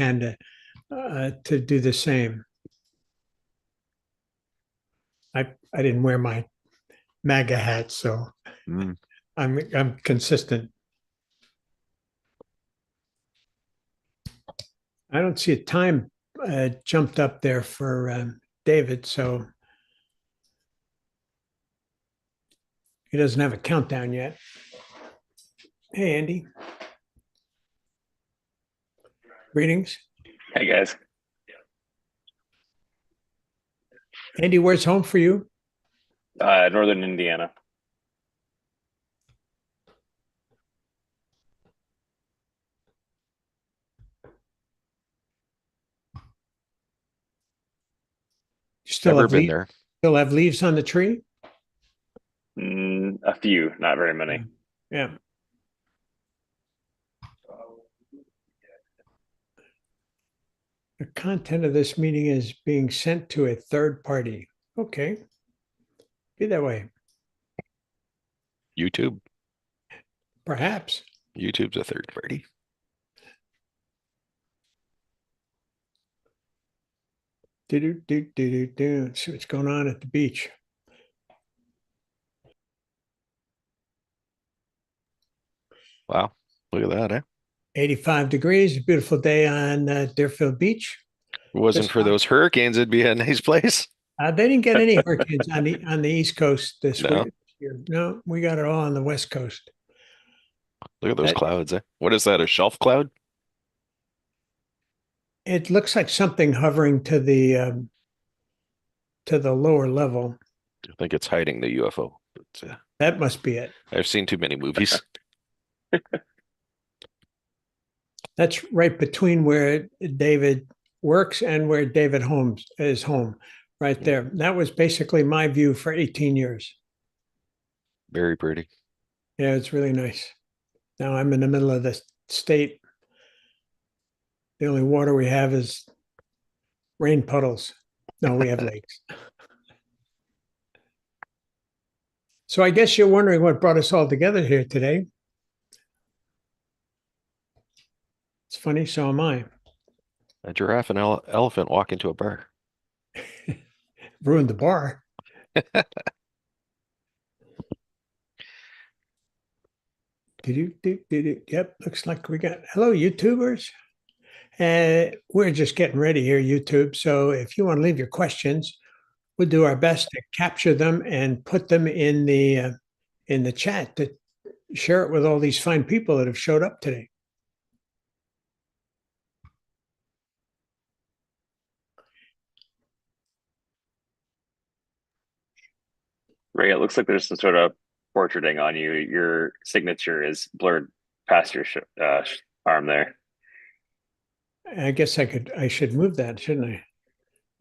can to do the same. I didn't wear my MAGA hat, so I'm consistent. I don't see a time jumped up there for David, so he doesn't have a countdown yet. Hey, Andy. Greetings. Hey guys. Andy, where's home for you? Northern Indiana. You still Never have been leaves? there. Still have leaves on the tree? A few, not very many. Yeah. The content of this meeting is being sent to a third party. Okay. Be that way. YouTube. Perhaps. YouTube's a third party. See what's going on at the beach. Wow. Look at that, eh? 85 degrees, a beautiful day on Deerfield Beach. If it wasn't for those hurricanes, it'd be a nice place. They didn't get any hurricanes on the East Coast this No. year. No, we got it all on the West Coast. Look at those clouds, eh? What is that, a shelf cloud? It looks like something hovering to the lower level. I think it's hiding the UFO. But, That must be it. I've seen too many movies. That's right between where David works and where David Holmes is home, right there. That was basically my view for 18 years. Very pretty. Yeah, it's really nice. Now I'm in the middle of the state. The only water we have is rain puddles. No, we have lakes. So I guess you're wondering what brought us all together here today. It's funny, so am I. A giraffe and elephant walk into a bar. Ruined the bar. Yep, looks like we got hello, YouTubers. We're just getting ready here, YouTube. So if you want to leave your questions, we'll do our best to capture them and put them in the chat to share it with all these fine people that have showed up today. Ray, it looks like there's some sort of portraiting on you. Your signature is blurred past your arm there. I guess I should move that, shouldn't I?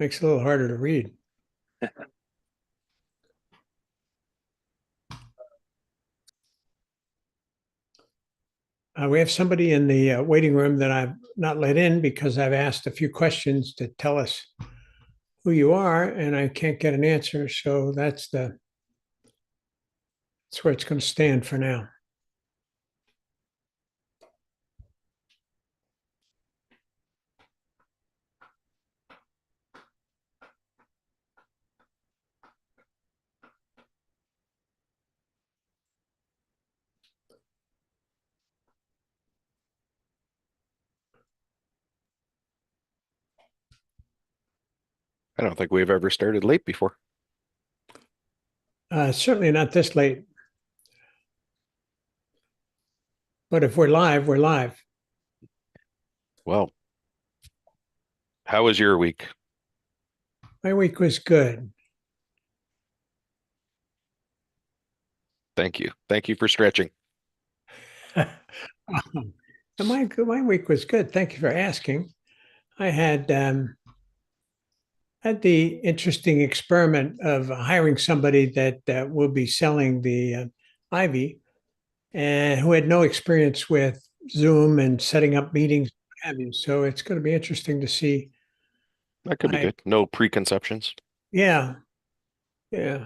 Makes it a little harder to read. We have somebody in the waiting room that I've not let in because I've asked a few questions to tell us who you are, and I can't get an answer. So that's where it's going to stand for now. I don't think we've ever started late before. Certainly not this late. But if we're live, we're live. Well, how was your week? My week was good. Thank you. Thank you for stretching. My week was good. Thank you for asking. I had the interesting experiment of hiring somebody that will be selling the Ivy, and who had no experience with Zoom and setting up meetings. So it's going to be interesting to see. That could be good. No preconceptions. Yeah. Yeah.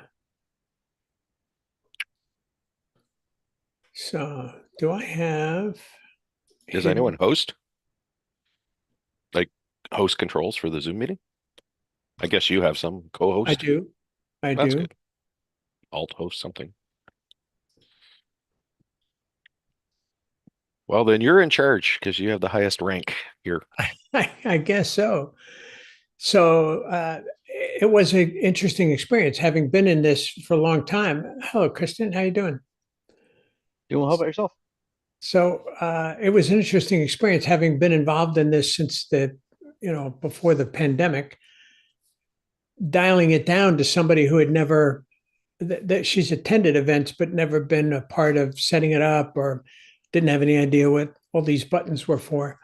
So do I have? Does anyone host? host controls for the Zoom meeting? I guess you have some I co-host. do. I That's do. good. Alt host something. Well, then you're in charge because you have the highest rank here. I guess so. So it was an interesting experience having been in this for a long time. Hello, Kristen. How you doing? Doing well. How about yourself? So it was an interesting experience having been involved in this since before the pandemic, dialing it down to somebody who had never, that she's attended events, but never been a part of setting it up or didn't have any idea what all these buttons were for.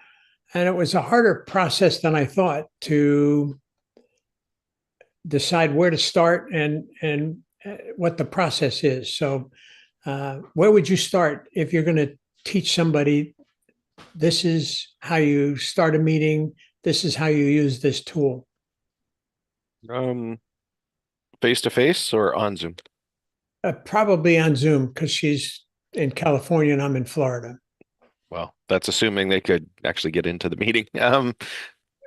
And it was a harder process than I thought to decide where to start and what the process is. So where would you start if you're going to teach somebody this is how you start a meeting, this is how you use this tool? Face to face or on Zoom? Probably on Zoom because she's in California and I'm in Florida. Well, that's assuming they could actually get into the meeting. I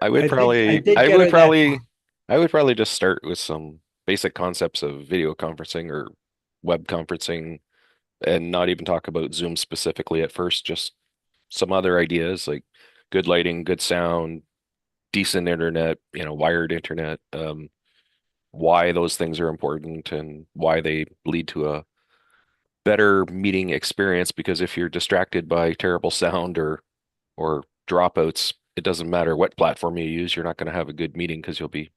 would I probably, did I get would her that probably, far. I would probably just start with some basic concepts of video conferencing or web conferencing and not even talk about Zoom specifically at first, just some other ideas like good lighting, good sound, decent internet, wired internet, why those things are important and why they lead to a better meeting experience. Because if you're distracted by terrible sound or dropouts, it doesn't matter what platform you use, you're not going to have a good meeting because you'll be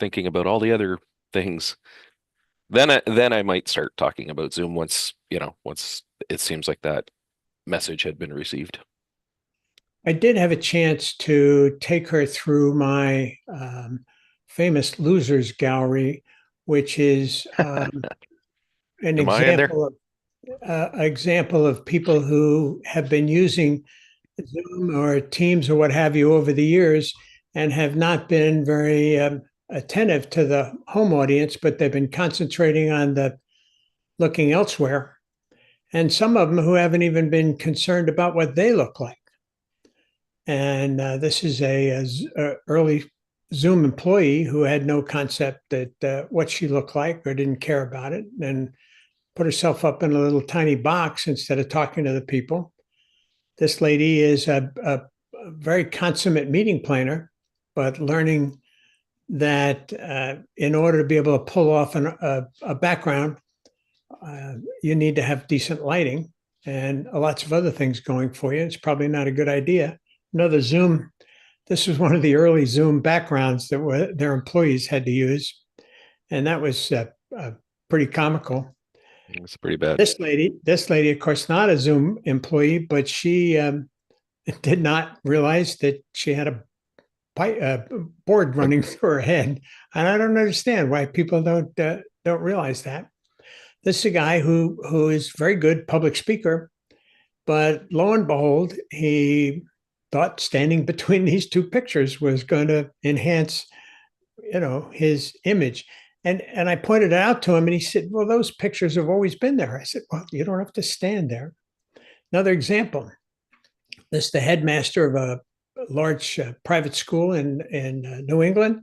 thinking about all the other things. Then I might start talking about Zoom once it seems like that message had been received. I did have a chance to take her through my famous losers gallery, which is an Am I in there? example of people who have been using Zoom or Teams or what have you over the years and have not been very attentive to the home audience, but they've been concentrating on the looking elsewhere. And some of them who haven't even been concerned about what they look like. And this is a early Zoom employee who had no concept that what she looked like or didn't care about it, and put herself up in a little tiny box instead of talking to the people. This lady is a very consummate meeting planner, but learning that in order to be able to pull off a background, you need to have decent lighting and lots of other things going for you. It's probably not a good idea. Another Zoom, this was one of the early Zoom backgrounds that their employees had to use. And that was pretty comical. It's pretty bad. This lady, of course, not a Zoom employee, but she did not realize that she had a board running through her head. And I don't understand why people don't realize that. This is a guy who is very good public speaker, but lo and behold, he thought standing between these two pictures was going to enhance, his image. And I pointed it out to him and he said, well, those pictures have always been there. I said, well, you don't have to stand there. Another example, this is the headmaster of a large private school in New England.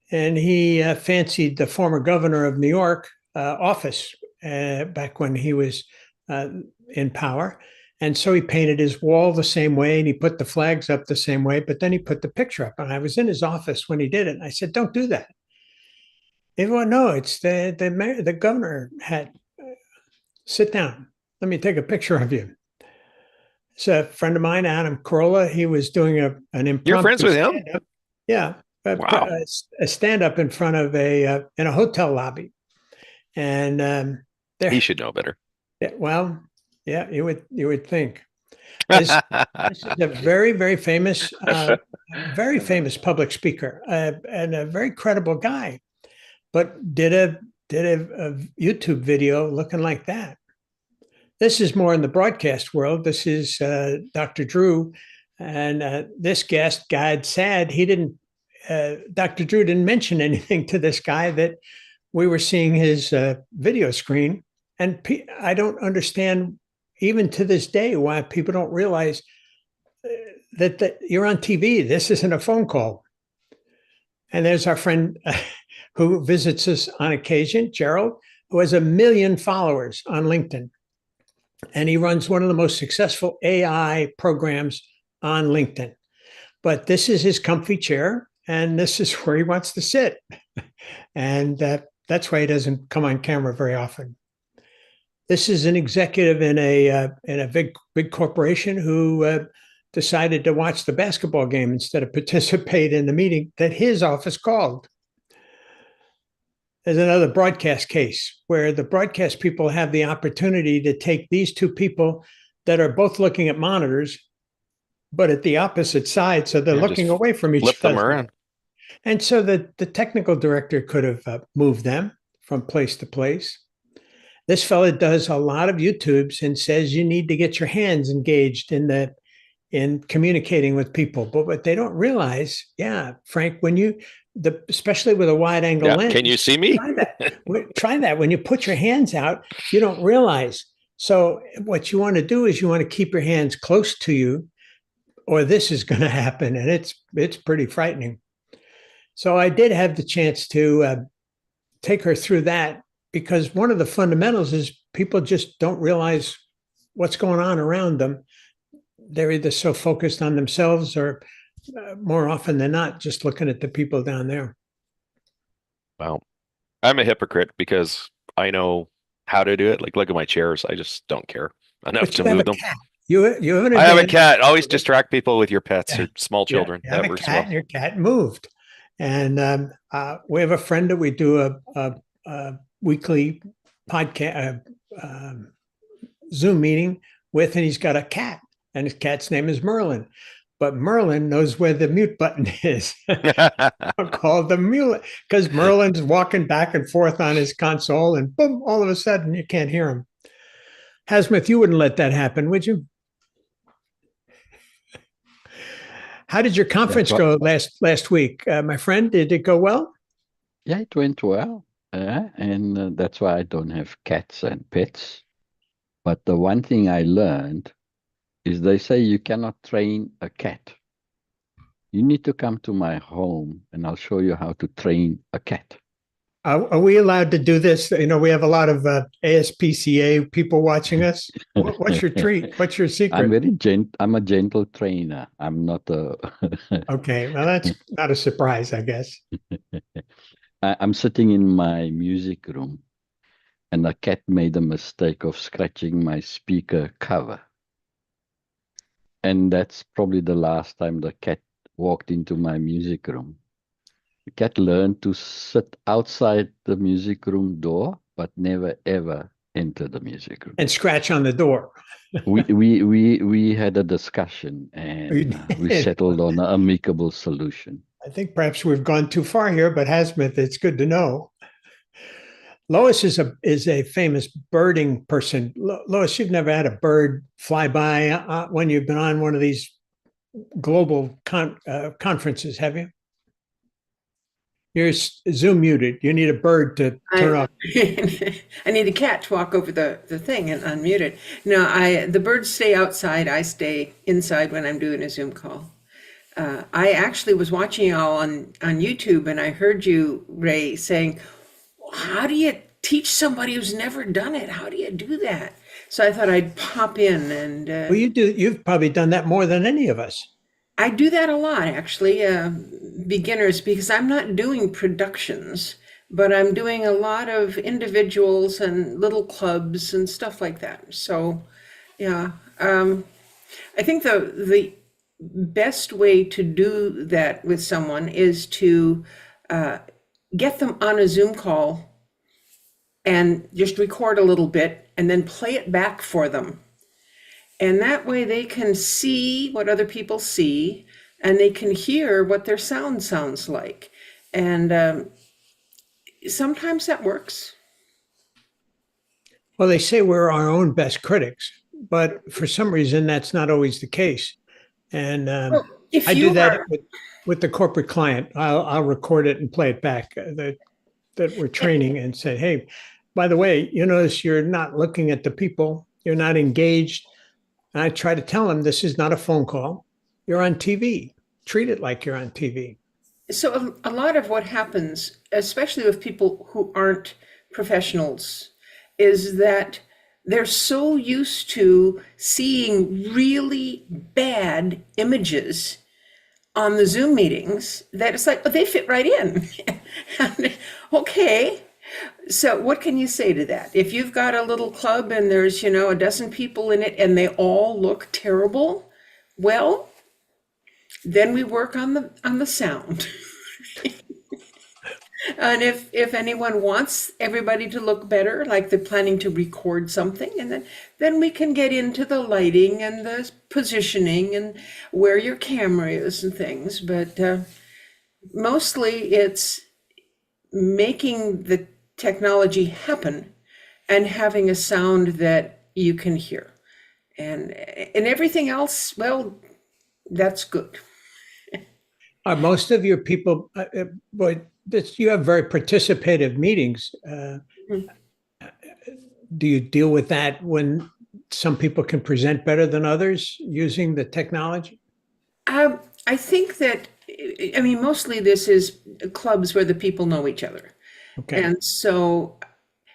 And he fancied the former governor of New York office back when he was in power. And so he painted his wall the same way and he put the flags up the same way, but then he put the picture up. And I was in his office when he did it. And I said, don't do that. Everyone, no, it's the governor had, sit down. Let me take a picture of you. It's a friend of mine, Adam Carolla. He was doing an impromptu You're friends with him? stand-up. Yeah. Wow. A stand-up in front of in a hotel lobby. And He should know better. well, yeah, you would think. This is a very, very famous public speaker and a very credible guy, but did a YouTube video looking like that. This is more in the broadcast world. This is Dr. Drew, and this guest, God sad, he didn't. Dr. Drew didn't mention anything to this guy that we were seeing his video screen, and I don't understand even to this day why people don't realize that you're on TV. This isn't a phone call. And there's our friend who visits us on occasion, Gerald, who has 1 million followers on LinkedIn. And he runs one of the most successful AI programs on LinkedIn. But this is his comfy chair, and this is where he wants to sit. And that's why he doesn't come on camera very often. This is an executive in a big corporation who decided to watch the basketball game instead of participate in the meeting that his office called. There's another broadcast case where the broadcast people have the opportunity to take these two people that are both looking at monitors, but at the opposite side, so they're looking away from each other. Flip them around. And so the technical director could have moved them from place to place. This fella does a lot of YouTubes and says you need to get your hands engaged in communicating with people. But what they don't realize, Frank, when especially with a wide angle lens. Can you see me? Try that. When you put your hands out, you don't realize. So what you want to do is you want to keep your hands close to you, or this is going to happen. And it's pretty frightening. So I did have the chance to take her through that, because one of the fundamentals is people just don't realize what's going on around them. They're either so focused on themselves or more often than not, just looking at the people down there. Well, I'm a hypocrite because I know how to do it. Like, look at my chairs. I just don't care enough to move them. You have an I have a cat. Always distract people with your pets or small children. You have that a works cat well. and your cat moved. And we have a friend that we do a weekly podcast Zoom meeting with, and he's got a cat, and his cat's name is Merlin. But Merlin knows where the mute button is. Called the mute, because Merlin's walking back and forth on his console, and boom, all of a sudden you can't hear him. Hasmith, you wouldn't let that happen, would you? How did your conference go last week, my friend? Did it go well? Yeah, it went well. And that's why I don't have cats and pets. But the one thing I learned is they say you cannot train a cat. You need to come to my home and I'll show you how to train a cat. Are we allowed to do this? You know, we have a lot of ASPCA people watching us. What's your treat? What's your secret? I'm a gentle trainer. I'm not a... Okay, well, that's not a surprise, I guess. I'm sitting in my music room and a cat made a mistake of scratching my speaker cover. And that's probably the last time the cat walked into my music room. The cat learned to sit outside the music room door, but never ever enter the music room. And scratch on the door. We had a discussion and we settled on an amicable solution. I think perhaps we've gone too far here, but Hasmith, it's good to know. Lois is a famous birding person. Lois, you've never had a bird fly by when you've been on one of these global conferences, have you? You're Zoom muted. You need a bird to turn off. I need a cat to walk over the thing and unmute it. No, the birds stay outside. I stay inside when I'm doing a Zoom call. I actually was watching you all on YouTube, and I heard you, Ray, saying, how do you teach somebody who's never done it? How do you do that? So I thought I'd pop in and... Well, you've probably done that more than any of us. I do that a lot, actually, beginners, because I'm not doing productions, but I'm doing a lot of individuals and little clubs and stuff like that. So, yeah, I think the best way to do that with someone is to get them on a Zoom call and just record a little bit and then play it back for them. And that way they can see what other people see and they can hear what their sound sounds like. And sometimes that works. Well, they say we're our own best critics, but for some reason, that's not always the case. And I do that with the corporate client. I'll record it and play it back that we're training and say, hey, by the way, you notice you're not looking at the people, you're not engaged. And I try to tell them this is not a phone call. You're on TV. Treat it like you're on TV. So a lot of what happens, especially with people who aren't professionals, is that they're so used to seeing really bad images on the Zoom meetings that it's like, but they fit right in. And, okay, so what can you say to that? If you've got a little club and there's, a dozen people in it and they all look terrible, well, then we work on the sound. And if anyone wants everybody to look better, like they're planning to record something, and then we can get into the lighting and the positioning and where your camera is and things. But mostly it's making the technology happen and having a sound that you can hear. And everything else, well, that's good. Are most of your people, you have very participative meetings. Do you deal with that when some people can present better than others using the technology? I think that, mostly this is clubs where the people know each other. Okay. And so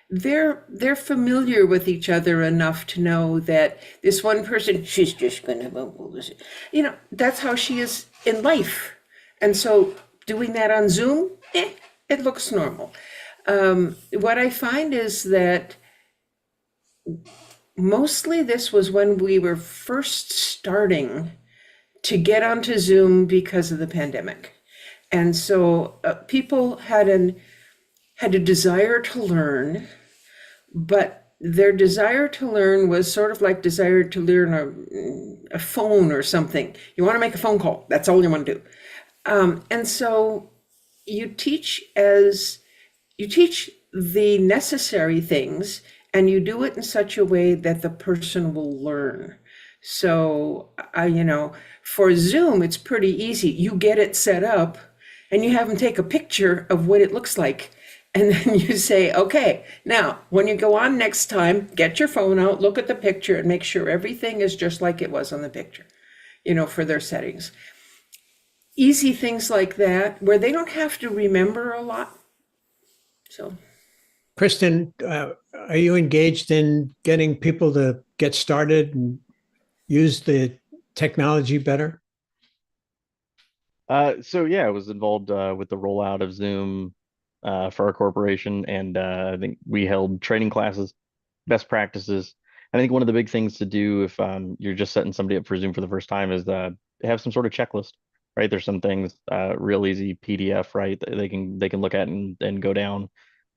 they're familiar with each other enough to know that this one person, she's just gonna, that's how she is in life. And so doing that on Zoom, it looks normal. What I find is that mostly this was when we were first starting to get onto Zoom because of the pandemic. And so people had a desire to learn, but their desire to learn was sort of like desire to learn a phone or something. You want to make a phone call. That's all you want to do. And so you teach the necessary things, and you do it in such a way that the person will learn. So, for Zoom, it's pretty easy. You get it set up and you have them take a picture of what it looks like. And then you say, okay, now when you go on next time, get your phone out, look at the picture and make sure everything is just like it was on the picture, for their settings. Easy things like that where they don't have to remember a lot. So, Kristen, are you engaged in getting people to get started and use the technology better? So yeah, I was involved with the rollout of Zoom for our corporation, and I think we held training classes, best practices. I think one of the big things to do if you're just setting somebody up for Zoom for the first time is have some sort of checklist, right? There's some things, real easy PDF, right? That they can look at and go down,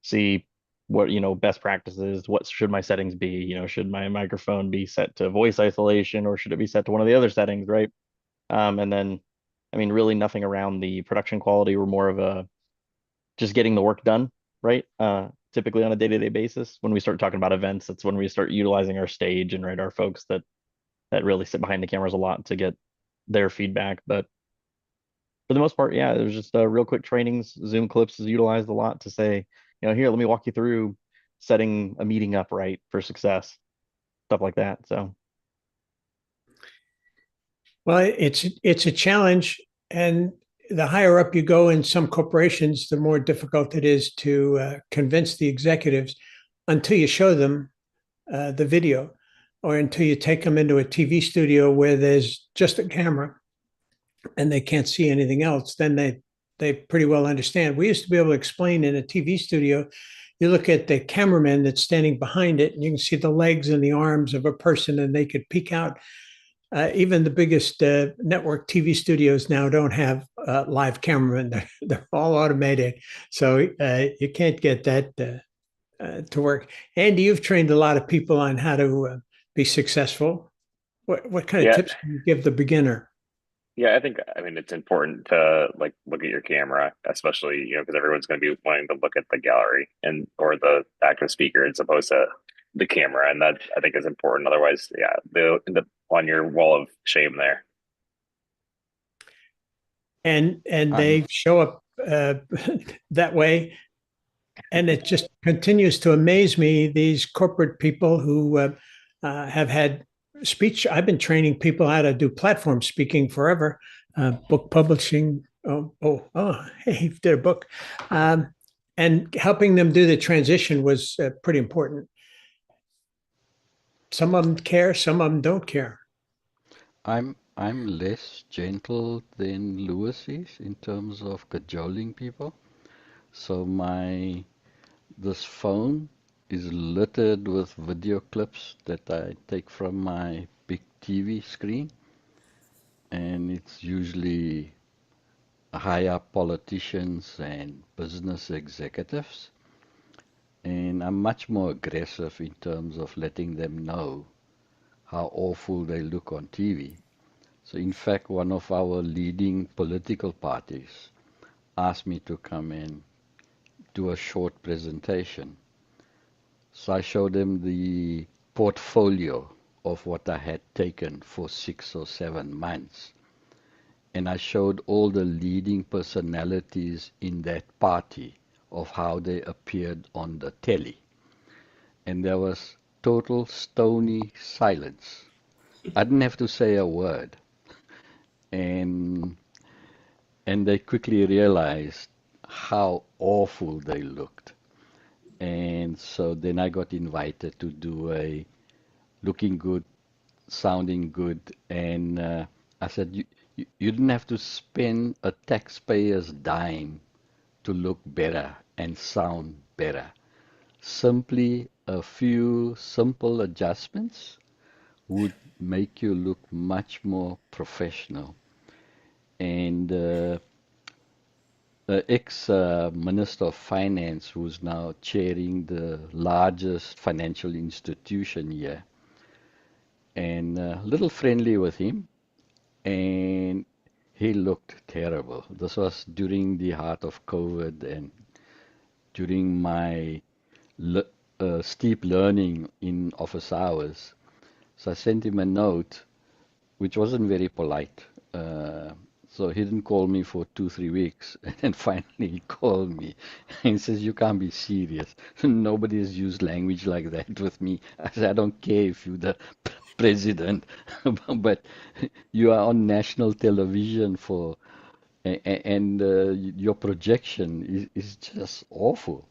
see what, best practices. What should my settings be? Should my microphone be set to voice isolation, or should it be set to one of the other settings, right? And then, really nothing around the production quality. We're more of just getting the work done, right? Typically on a day-to-day basis. When we start talking about events, that's when we start utilizing our stage and our folks that really sit behind the cameras a lot to get their feedback. But for the most part, yeah, there's just real quick trainings. Zoom clips is utilized a lot to say, here, let me walk you through setting a meeting up right for success, stuff like that. So, well, it's a challenge, and the higher up you go in some corporations, the more difficult it is to convince the executives until you show them the video, or until you take them into a TV studio where there's just a camera and they can't see anything else. Then they pretty well understand. We used to be able to explain in a TV studio. You look at the cameraman that's standing behind it, and you can see the legs and the arms of a person, and they could peek out. Even the biggest network TV studios now don't have live cameramen. They're all automated. So you can't get that to work. Andy, you've trained a lot of people on how to be successful. What kind of tips can you give the beginner? Yeah, I think, it's important to look at your camera, especially, because everyone's going to be wanting to look at the gallery or the active speaker as opposed to the camera. And that I think is important. Otherwise, yeah, they'll end up on your wall of shame there. And they show up that way. And it just continues to amaze me, these corporate people who have had speech. I've been training people how to do platform speaking forever, book publishing. Hey, he did a book. And helping them do the transition was pretty important. Some of them care, some of them don't care. I'm less gentle than Lewis is in terms of cajoling people. So this phone is littered with video clips that I take from my big TV screen, and it's usually high-up politicians and business executives. And I'm much more aggressive in terms of letting them know how awful they look on TV. So in fact, one of our leading political parties asked me to come and do a short presentation. So I showed them the portfolio of what I had taken for 6 or 7 months. And I showed all the leading personalities in that party of how they appeared on the telly. And there was total stony silence. I didn't have to say a word. And they quickly realized how awful they looked. And so then I got invited to do a looking good, sounding good, and I said, you didn't have to spend a taxpayer's dime to look better and sound better. Simply a few simple adjustments would make you look much more professional. And the ex-Minister of Finance, who's now chairing the largest financial institution here, and a little friendly with him, and he looked terrible. This was during the heart of COVID and during my steep learning in office hours. So I sent him a note, which wasn't very polite. So he didn't call me for 2-3 weeks. And then finally he called me and says, you can't be serious. Nobody has used language like that with me. I said, I don't care if you're the president, but you are on national television and your projection is just awful.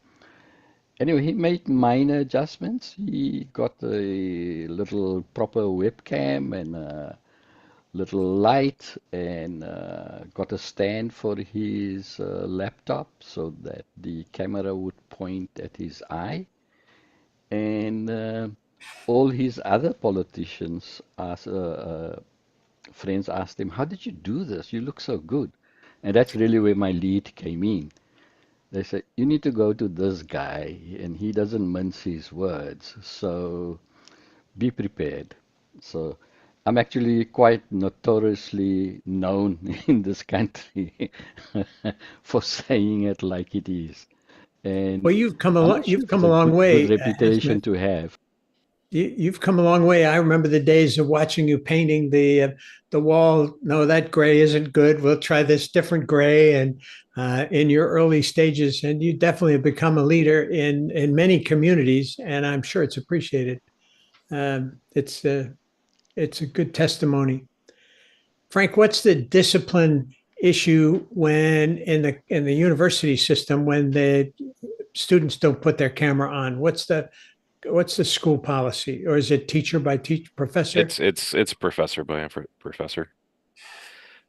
Anyway, he made minor adjustments. He got a little proper webcam and a little light and got a stand for his laptop so that the camera would point at his eye. And all his other politicians, friends asked him, how did you do this? You look so good. And that's really where my lead came in. They said, you need to go to this guy, and he doesn't mince his words, so be prepared. So I'm actually quite notoriously known in this country for saying it like it is. And Well, you've come a I'm long, not sure you've if come it's a a long good way. reputation to have. You've come a long way. I remember the days of watching you painting the wall. No, that gray isn't good. We'll try this different gray. And in your early stages, and you definitely have become a leader in many communities, and I'm sure it's appreciated. It's a good testimony. Frank, what's the discipline issue when in the university system when the students don't put their camera on? What's the school policy, or is it teacher by teacher, professor? It's professor by professor.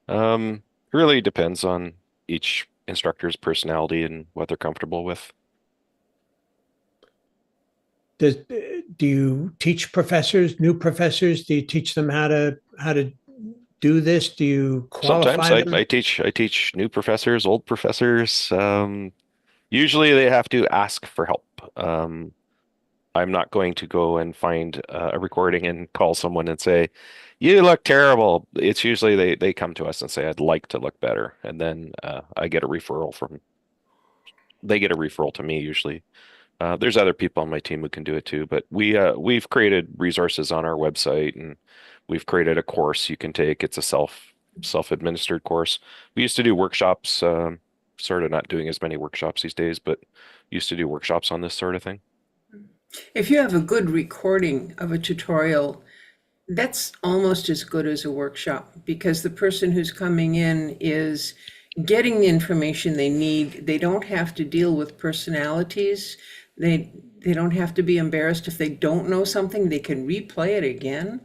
Really depends on each instructor's personality and what they're comfortable with. Do you teach professors, new professors? Do you teach them how to do this? Do you qualify Sometimes them? I teach new professors, old professors. Usually they have to ask for help. I'm not going to go and find a recording and call someone and say, you look terrible. It's usually they come to us and say, I'd like to look better. And then they get a referral to me usually. There's other people on my team who can do it too, but we've created resources on our website and we've created a course you can take. It's a self-administered course. We used to do workshops, sort of not doing as many workshops these days, but used to do workshops on this sort of thing. If you have a good recording of a tutorial, That's almost as good as a workshop because the person who's coming in is getting the information they need. They don't have to deal with personalities. They don't have to be embarrassed if they don't know something. They can replay it again.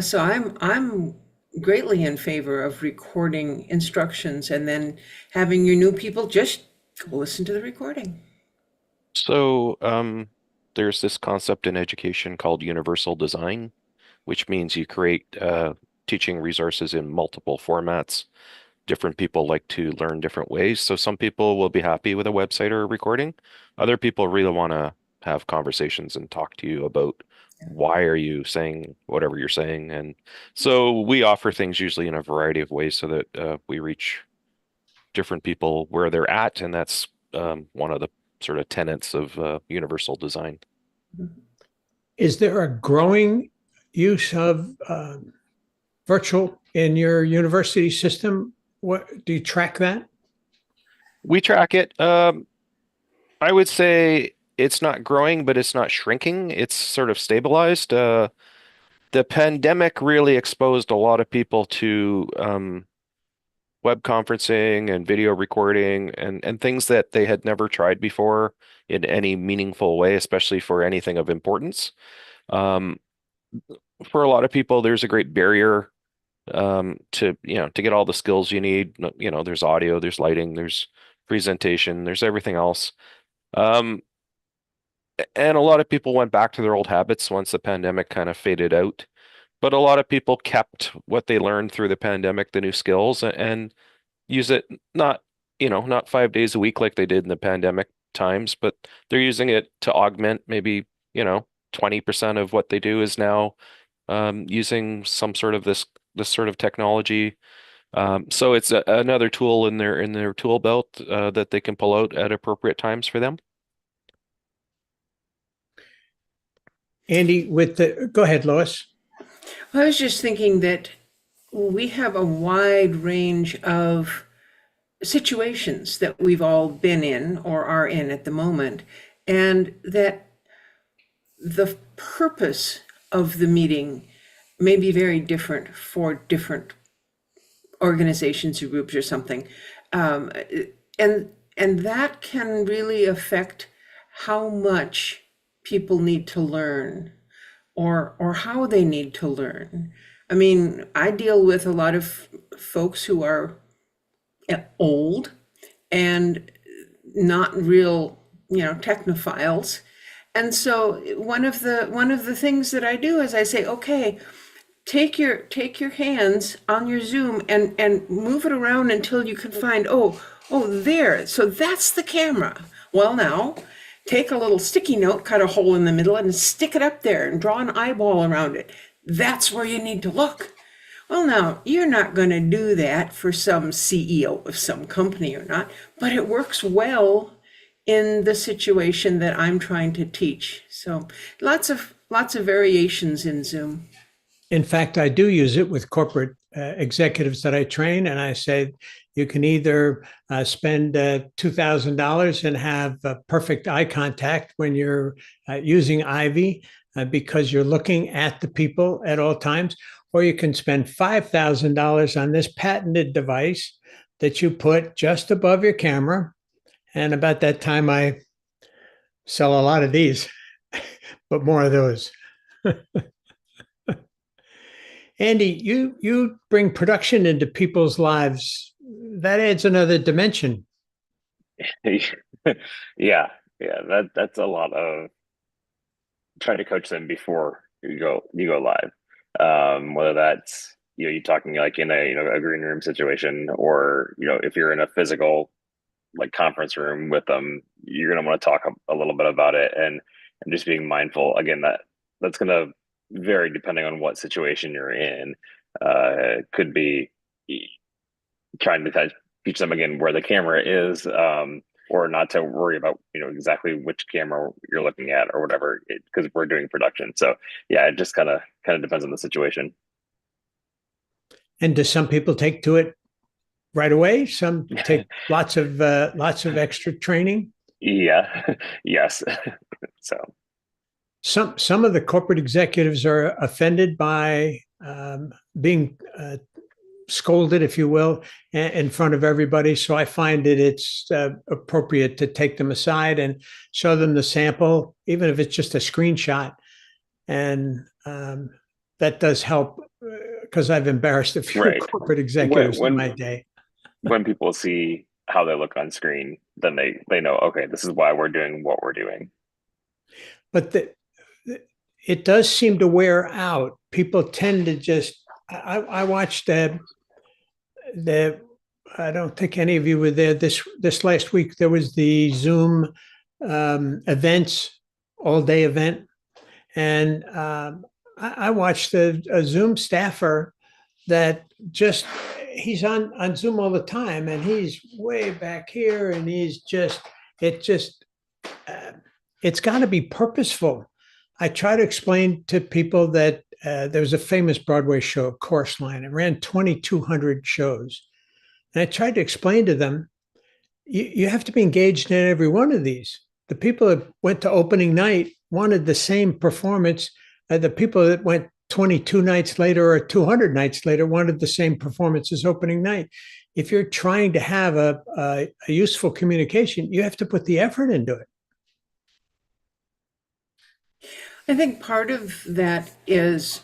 So I'm greatly in favor of recording instructions and then having your new people just go listen to the recording. So, there's this concept in education called universal design, which means you create teaching resources in multiple formats. Different people like to learn different ways. So some people will be happy with a website or a recording. Other people really want to have conversations and talk to you about why are you saying whatever you're saying. And so we offer things usually in a variety of ways so that we reach different people where they're at. And that's one of the sort of tenets of universal design. Is there a growing use of virtual in your university system? What do you track that? We track it. I would say it's not growing, but it's not shrinking. It's sort of stabilized. The pandemic really exposed a lot of people to web conferencing and video recording and things that they had never tried before in any meaningful way, especially for anything of importance. Um, for a lot of people, there's a great barrier to to get all the skills you need. There's audio, there's lighting, there's presentation, there's everything else. Um, and a lot of people went back to their old habits once the pandemic kind of faded out. But a lot of people kept what they learned through the pandemic, the new skills, and use it not 5 days a week like they did in the pandemic times, but they're using it to augment maybe 20% of what they do is now using some sort of this sort of technology. So it's another tool in their tool belt that they can pull out at appropriate times for them. Andy, go ahead, Lois. I was just thinking that we have a wide range of situations that we've all been in or are in at the moment, and that the purpose of the meeting may be very different for different organizations or groups or something. And that can really affect how much people need to learn or how they need to learn. I mean, I deal with a lot of folks who are old and not real, technophiles. And so one of the things that I do is I say, okay, take your hands on your Zoom and move it around until you can find, oh, there. So that's the camera. Well, now take a little sticky note, cut a hole in the middle and stick it up there and draw an eyeball around it. That's where you need to look. Well, now, you're not going to do that for some CEO of some company or not, but it works well in the situation that I'm trying to teach. So lots of variations in Zoom. In fact, I do use it with corporate executives that I train, and I say you can either spend $2,000 and have perfect eye contact when you're using Ivy because you're looking at the people at all times, or you can spend $5,000 on this patented device that you put just above your camera. And about that time, I sell a lot of these, but more of those. Andy, you bring production into people's lives. That adds another dimension. Yeah, that's a lot of trying to coach them before you go live. Whether that's you talking like in a green room situation, or if you're in a physical like conference room with them, you're gonna want to talk a little bit about it and just being mindful. Again, that's gonna vary depending on what situation you're in. Could be trying to teach them again where the camera is, or not to worry about exactly which camera you're looking at or whatever, because we're doing production. So yeah, it just kind of depends on the situation. And do some people take to it right away? Some take lots of extra training. Yeah, yes. So some of the corporate executives are offended by being scolded, if you will, in front of everybody. So I find that it's appropriate to take them aside and show them the sample, even if it's just a screenshot. And that does help because I've embarrassed a few Right. corporate executives in my day. When people see how they look on screen, then they know, okay, this is why we're doing what we're doing. But it does seem to wear out. People tend to just. I watched I don't think any of you were there this last week. There was the Zoom events all day event, and I watched a Zoom staffer that just he's on Zoom all the time, and he's way back here, and it's got to be purposeful. I try to explain to people that there was a famous Broadway show, Chorus Line. It ran 2,200 shows. And I tried to explain to them, you have to be engaged in every one of these. The people that went to opening night wanted the same performance. The people that went 22 nights later or 200 nights later wanted the same performance as opening night. If you're trying to have a useful communication, you have to put the effort into it. I think part of that is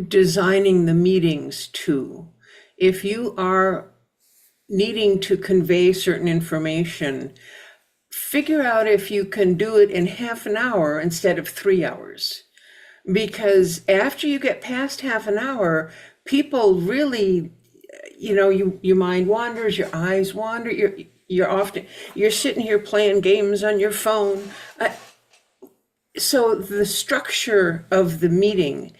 designing the meetings too. If you are needing to convey certain information, figure out if you can do it in half an hour instead of 3 hours. Because after you get past half an hour, people really, your mind wanders, your eyes wander, you're sitting here playing games on your phone. So the structure of the meeting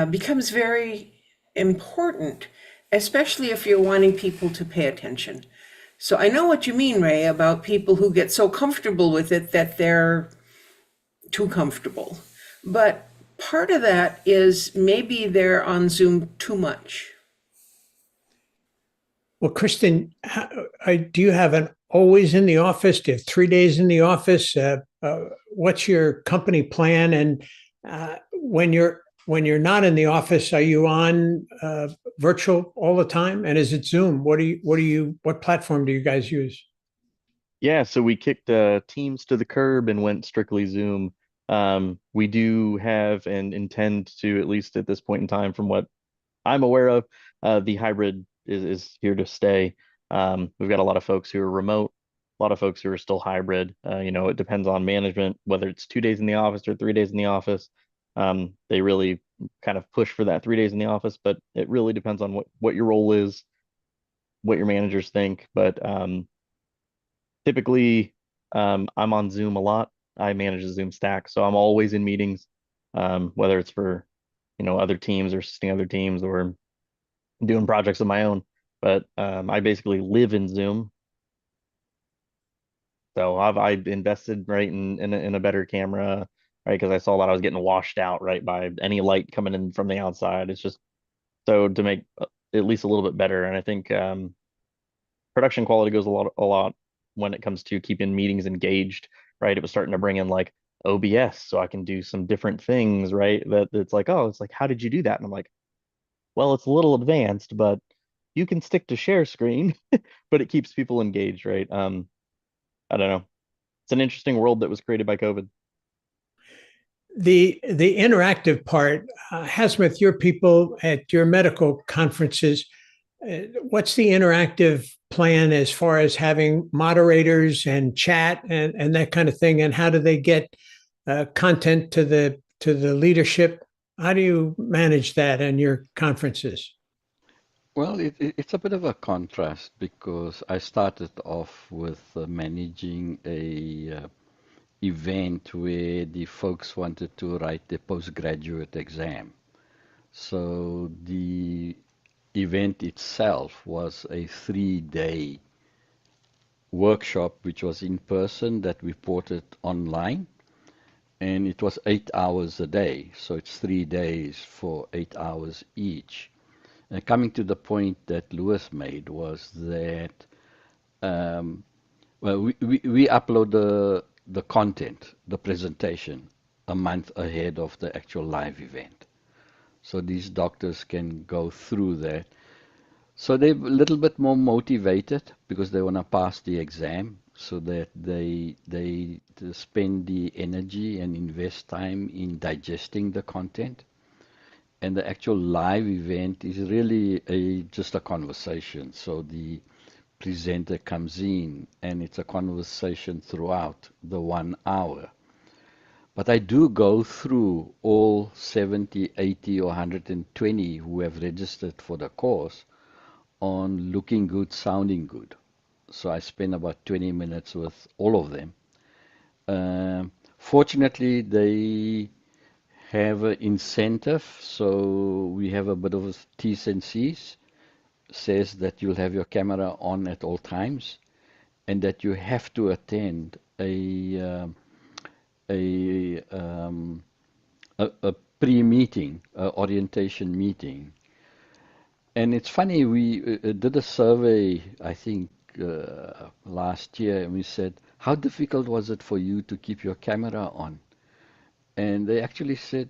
becomes very important, especially if you're wanting people to pay attention. So I know what you mean, Ray, about people who get so comfortable with it that they're too comfortable. But part of that is maybe they're on Zoom too much. Well, Kristen, do you have an always in the office? Do you have 3 days in the office? What's your company plan? And when you're not in the office, are you on virtual all the time? And is it Zoom? What platform do you guys use? Yeah, so we kicked Teams to the curb and went strictly Zoom. We do have and intend to, at least at this point in time, from what I'm aware of, the hybrid is here to stay. We've got a lot of folks who are remote, a lot of folks who are still hybrid. It depends on management, whether it's 2 days in the office or 3 days in the office. They really kind of push for that 3 days in the office, but it really depends on what your role is, what your managers think. But typically, I'm on Zoom a lot. I manage the Zoom stack, so I'm always in meetings, whether it's for other teams or assisting other teams or doing projects of my own. But I basically live in Zoom. So I've invested right in a better camera, right? Because I saw that I was getting washed out right by any light coming in from the outside. It's just so to make at least a little bit better. And I think production quality goes a lot when it comes to keeping meetings engaged, right? It was starting to bring in like OBS so I can do some different things, right? That it's like, oh, it's like, how did you do that? And I'm like, well, it's a little advanced, but you can stick to share screen, but it keeps people engaged, right? I don't know. It's an interesting world that was created by COVID. The interactive part has with your people at your medical conferences. What's the interactive plan as far as having moderators and chat and that kind of thing? And how do they get content to the leadership? How do you manage that in your conferences? Well, it's a bit of a contrast because I started off with managing a event where the folks wanted to write their postgraduate exam. So the event itself was a 3-day workshop, which was in person that we ported online. And it was 8 hours a day. So it's 3 days for 8 hours each. And coming to the point that Lewis made was that, well, we upload the content, the presentation a month ahead of the actual live event. So these doctors can go through that. So they're a little bit more motivated because they want to pass the exam, so that they spend the energy and invest time in digesting the content. And the actual live event is really just a conversation. So the presenter comes in and it's a conversation throughout the 1 hour. But I do go through all 70, 80, or 120 who have registered for the course on looking good, sounding good. So I spend about 20 minutes with all of them. Fortunately, they have an incentive, so we have a bit of a T's and C's. Says that you'll have your camera on at all times, and that you have to attend a pre-meeting, orientation meeting. And it's funny, we did a survey, I think, last year, and we said, how difficult was it for you to keep your camera on? And they actually said,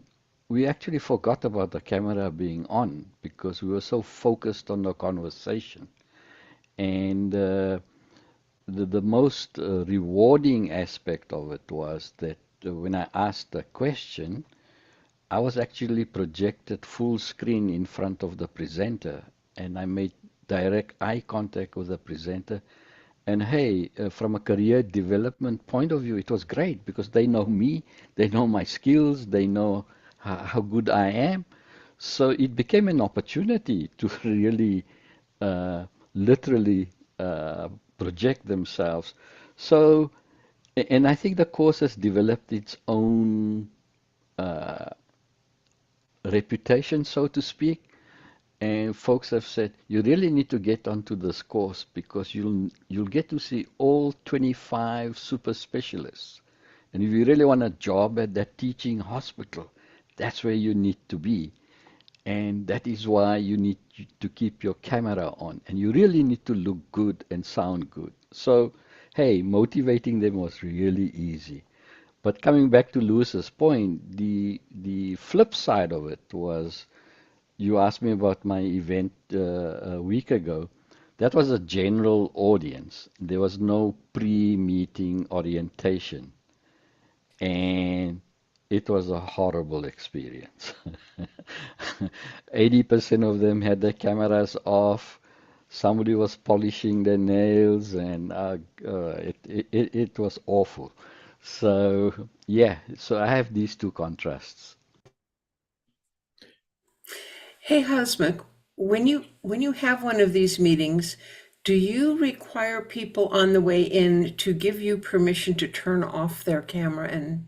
we actually forgot about the camera being on because we were so focused on the conversation. And the most rewarding aspect of it was that when I asked the question, I was actually projected full screen in front of the presenter, and I made direct eye contact with the presenter. And hey, from a career development point of view, it was great because they know me, they know my skills, they know how good I am. So it became an opportunity to really, literally project themselves. So, and I think the course has developed its own reputation, so to speak. And folks have said, you really need to get onto this course because you'll get to see all 25 super specialists. And if you really want a job at that teaching hospital, that's where you need to be. And that is why you need to keep your camera on. And you really need to look good and sound good. So, hey, motivating them was really easy. But coming back to Lewis's point, the flip side of it was, you asked me about my event a week ago. That was a general audience. There was no pre-meeting orientation. And it was a horrible experience. 80% of them had their cameras off. Somebody was polishing their nails, and it was awful. So, yeah, so I have these two contrasts. Hey, Hosmic, when you have one of these meetings, do you require people on the way in to give you permission to turn off their camera, and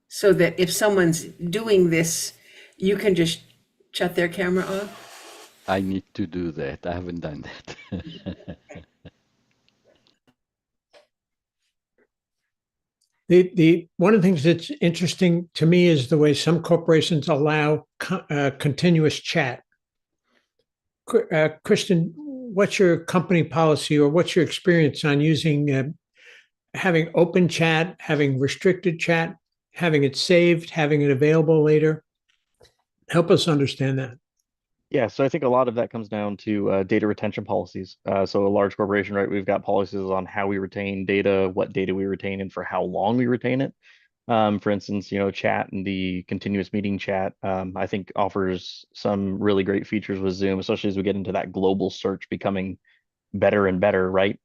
so that if someone's doing this, you can just shut their camera off? I need to do that. I haven't done that. The one of the things that's interesting to me is the way some corporations allow continuous chat. Kristen, what's your company policy, or what's your experience on using having open chat, having restricted chat, having it saved, having it available later? Help us understand that. Yeah, so I think a lot of that comes down to data retention policies. So a large corporation, right? We've got policies on how we retain data, what data we retain, and for how long we retain it. For instance, chat and the continuous meeting chat, I think offers some really great features with Zoom, especially as we get into that global search becoming better and better, right?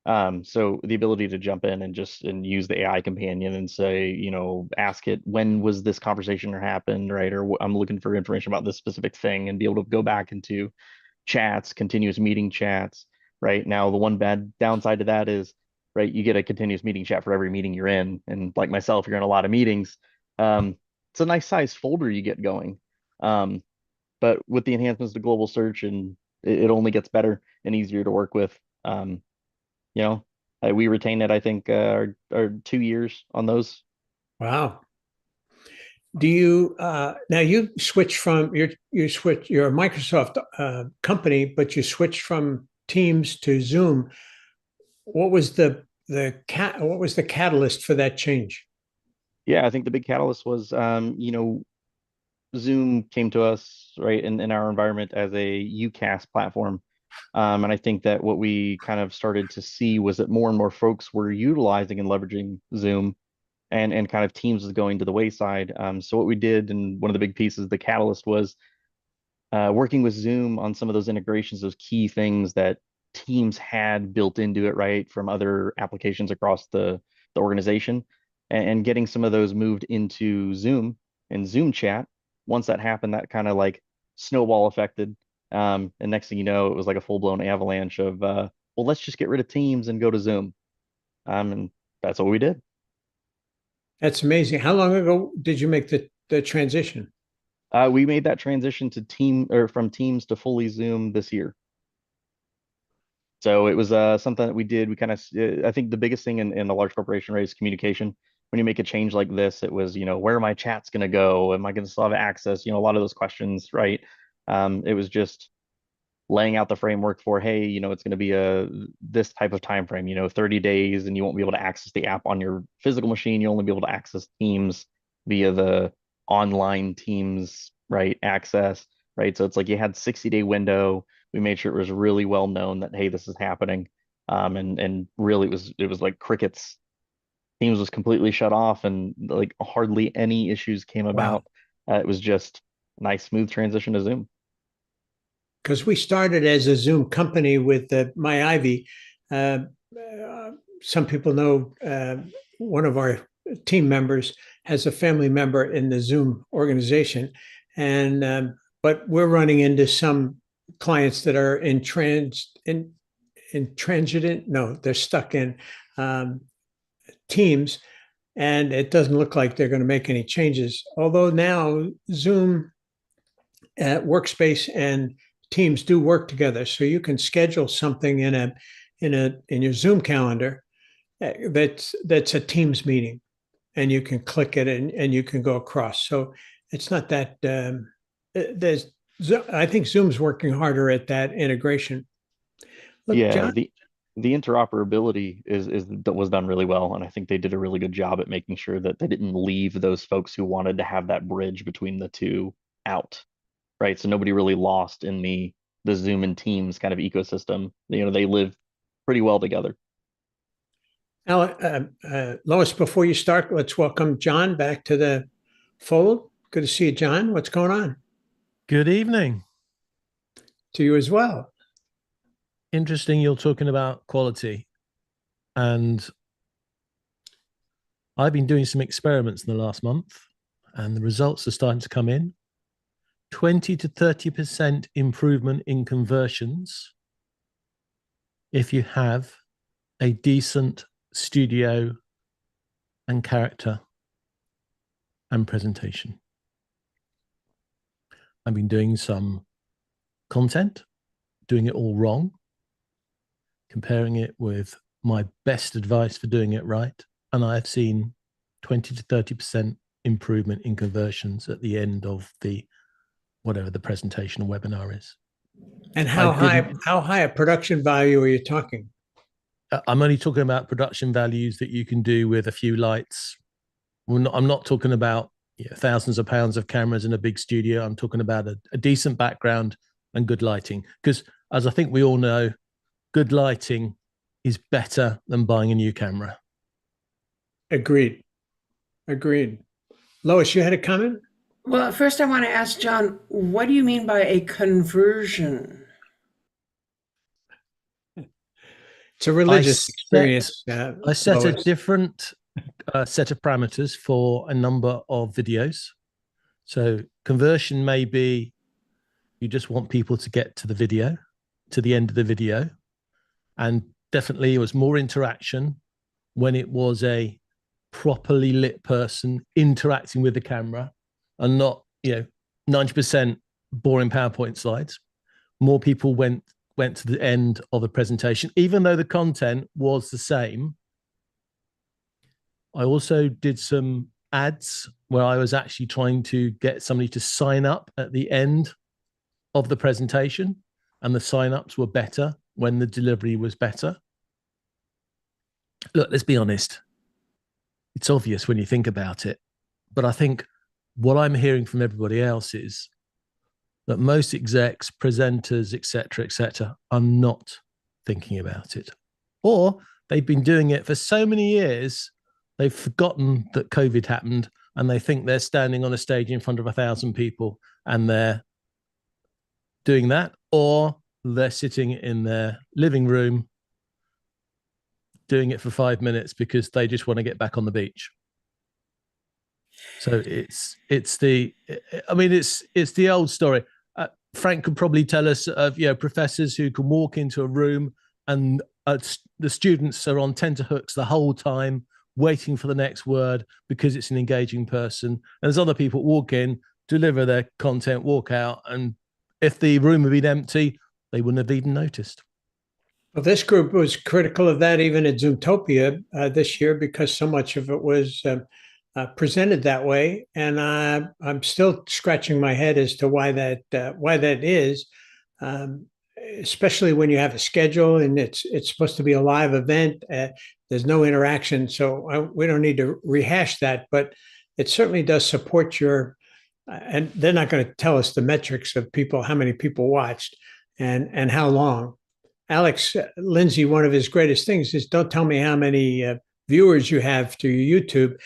So the ability to jump in and use the AI companion and say, ask it, when was this conversation or happened, right? Or I'm looking for information about this specific thing, and be able to go back into chats, continuous meeting chats, right? Now, the one bad downside to that is, right, you get a continuous meeting chat for every meeting you're in. And like myself, you're in a lot of meetings. It's a nice size folder you get going. But with the enhancements to global search, and it only gets better and easier to work with. We retain it, I think, our 2 years on those. Wow. Do you now you switch from you're a Microsoft company, but you switched from Teams to Zoom. What was the catalyst for that change? Yeah, I think the big catalyst was, Zoom came to us, right, in our environment as a UCAS platform. And I think that what we kind of started to see was that more and more folks were utilizing and leveraging Zoom, and kind of Teams was going to the wayside. So what we did, and one of the big pieces, the catalyst was working with Zoom on some of those integrations, those key things that Teams had built into it, right, from other applications across the organization, and getting some of those moved into Zoom and Zoom chat. Once that happened, that kind of like snowball affected. And next thing you know, it was like a full-blown avalanche of, well, let's just get rid of Teams and go to Zoom. And that's what we did. That's amazing. How long ago did you make the transition? We made that transition to from Teams to fully Zoom this year. So it was something that we did. We kind of, I think the biggest thing in a large corporation, right, is communication. When you make a change like this, it was, where are my chats going to go? Am I going to still have access? A lot of those questions, right? It was just laying out the framework for, hey, it's going to be this type of time frame, 30 days, and you won't be able to access the app on your physical machine. You'll only be able to access Teams via the online Teams, right, access, right? So it's like you had 60-day window. We made sure it was really well known that, hey, this is happening. And really it was like crickets. Teams was completely shut off, and like hardly any issues came about. It was just a nice, smooth transition to Zoom. Because we started as a Zoom company with my Ivy. Some people know one of our team members has a family member in the Zoom organization, and but we're running into some clients that are intransigent. No, they're stuck in Teams, and it doesn't look like they're going to make any changes. Although now Zoom Workspace and Teams do work together, so you can schedule something in your Zoom calendar that's a Teams meeting, and you can click it and you can go across. So it's not that I think Zoom's working harder at that integration. Look, yeah, John? The interoperability was done really well, and I think they did a really good job at making sure that they didn't leave those folks who wanted to have that bridge between the two out. Right, so nobody really lost in the Zoom and Teams kind of ecosystem. They live pretty well together. Now, Lois, before you start, let's welcome John back to the fold. Good to see you, John. What's going on? Good evening. To you as well. Interesting, you're talking about quality. And I've been doing some experiments in the last month, and the results are starting to come in. 20 to 30% improvement in conversions if you have a decent studio and character and presentation. I've been doing some content, doing it all wrong, comparing it with my best advice for doing it right, and I've seen 20 to 30% improvement in conversions at the end of whatever the presentation or webinar is. And how high a production value are you talking? I'm only talking about production values that you can do with a few lights. I'm not talking about thousands of pounds of cameras in a big studio. I'm talking about a decent background and good lighting. Because as I think we all know, good lighting is better than buying a new camera. Agreed. Lois, you had a comment? Well, first I want to ask John, what do you mean by a conversion? It's a religious experience. I set a different set of parameters for a number of videos. So conversion may be you just want people to get to the video, to the end of the video. And definitely it was more interaction when it was a properly lit person interacting with the camera, and not 90% boring PowerPoint slides. More people went to the end of the presentation, even though the content was the same. I also did some ads where I was actually trying to get somebody to sign up at the end of the presentation, and the sign-ups were better when the delivery was better. Look, let's be honest. it's obvious when you think about it. But I think what I'm hearing from everybody else is that most execs, presenters, etc., are not thinking about it, or they've been doing it for so many years they've forgotten that COVID happened, and they think they're standing on a stage in front of 1,000 people and they're doing that, or they're sitting in their living room doing it for 5 minutes because they just want to get back on the beach. So it's the old story. Frank could probably tell us of professors who can walk into a room and the students are on tenterhooks the whole time, waiting for the next word because it's an engaging person. And there's other people walk in, deliver their content, walk out, and if the room had been empty, they wouldn't have even noticed. Well, this group was critical of that even at Zoomtopia this year because so much of it was presented that way, and I'm still scratching my head as to why that is, especially when you have a schedule and it's supposed to be a live event. There's no interaction, so we don't need to rehash that, but it certainly does support your. And they're not going to tell us the metrics of people, how many people watched, and how long. Alex Lindsay, one of his greatest things is don't tell me how many viewers you have to your YouTube,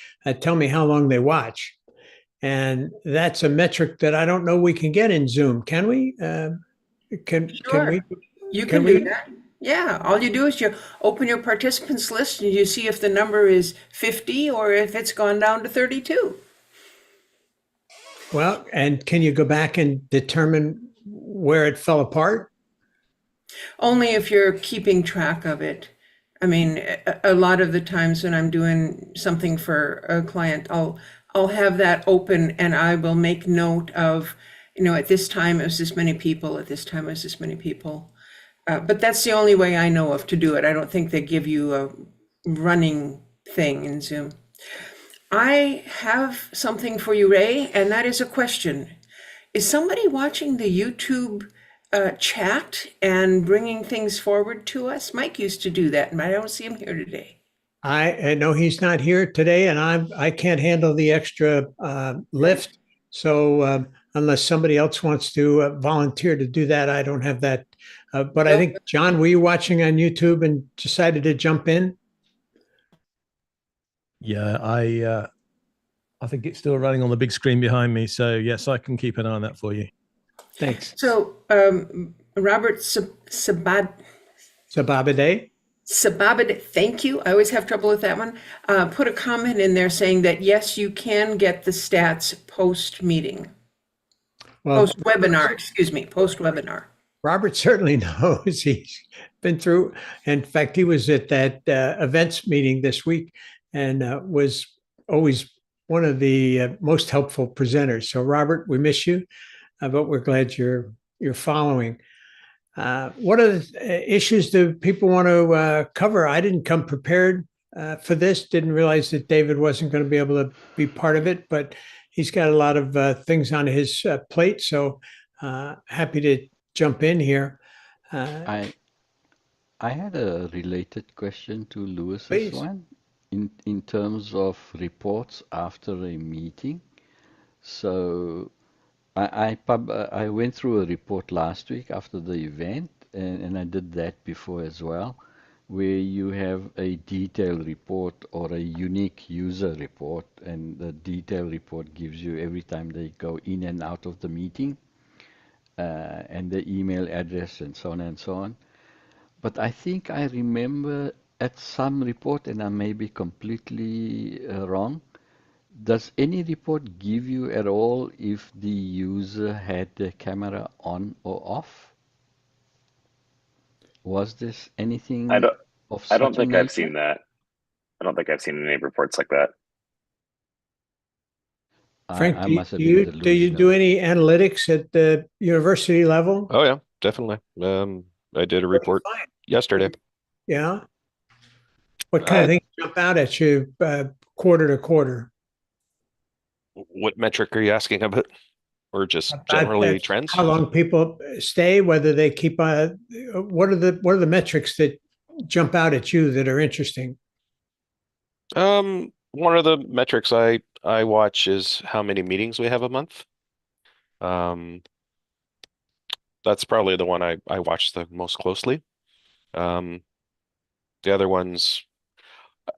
tell me how long they watch. And that's a metric that I don't know we can get in Zoom. Can we? Sure. Can we? You can do that. Yeah. All you do is you open your participants list and you see if the number is 50 or if it's gone down to 32. Well, and can you go back and determine where it fell apart? Only if you're keeping track of it. I mean, a lot of the times when I'm doing something for a client, I'll have that open and I will make note of, at this time it was this many people, at this time it was this many people. But that's the only way I know of to do it. I don't think they give you a running thing in Zoom. I have something for you, Ray, and that is a question. Is somebody watching the YouTube chat and bringing things forward to us? Mike used to do that, and I don't see him here today. I know he's not here today, and I can't handle the extra lift. So unless somebody else wants to volunteer to do that, I don't have that. But I think, John, were you watching on YouTube and decided to jump in? Yeah, I think it's still running on the big screen behind me. So yes, I can keep an eye on that for you. Thanks. So Robert Sababade, thank you. I always have trouble with that one. Put a comment in there saying that yes, you can get the stats post-meeting. Well, post-webinar. Robert certainly knows. He's been through. In fact, he was at that events meeting this week and was always one of the most helpful presenters. So, Robert, we miss you, but we're glad you're following. What other issues do people want to cover? I didn't come prepared for this. Didn't realize that David wasn't going to be able to be part of it, but he's got a lot of things on his plate. So happy to jump in here. I had a related question to Lewis's Please. one in terms of reports after a meeting. So I went through a report last week after the event, and I did that before as well, where you have a detailed report or a unique user report, and the detailed report gives you every time they go in and out of the meeting, and the email address and so on and so on. But I think I remember at some report, and I may be completely wrong, does any report give you at all if the user had the camera on or off? Was this anything I of don't such a think I've nature? seen that. I don't think I've seen any reports like that. Frank, I do must have you been do you do delusional. any analytics at the university level? Oh yeah, definitely. I did a report Fine. yesterday. Yeah. What kind of things jump out at you quarter to quarter? What metric are you asking about? Or just About generally that, trends? How long people stay, whether they keep what are the metrics that jump out at you that are interesting? one of the metrics I watch is how many meetings we have a month. That's probably the one I watch the most closely. The other ones,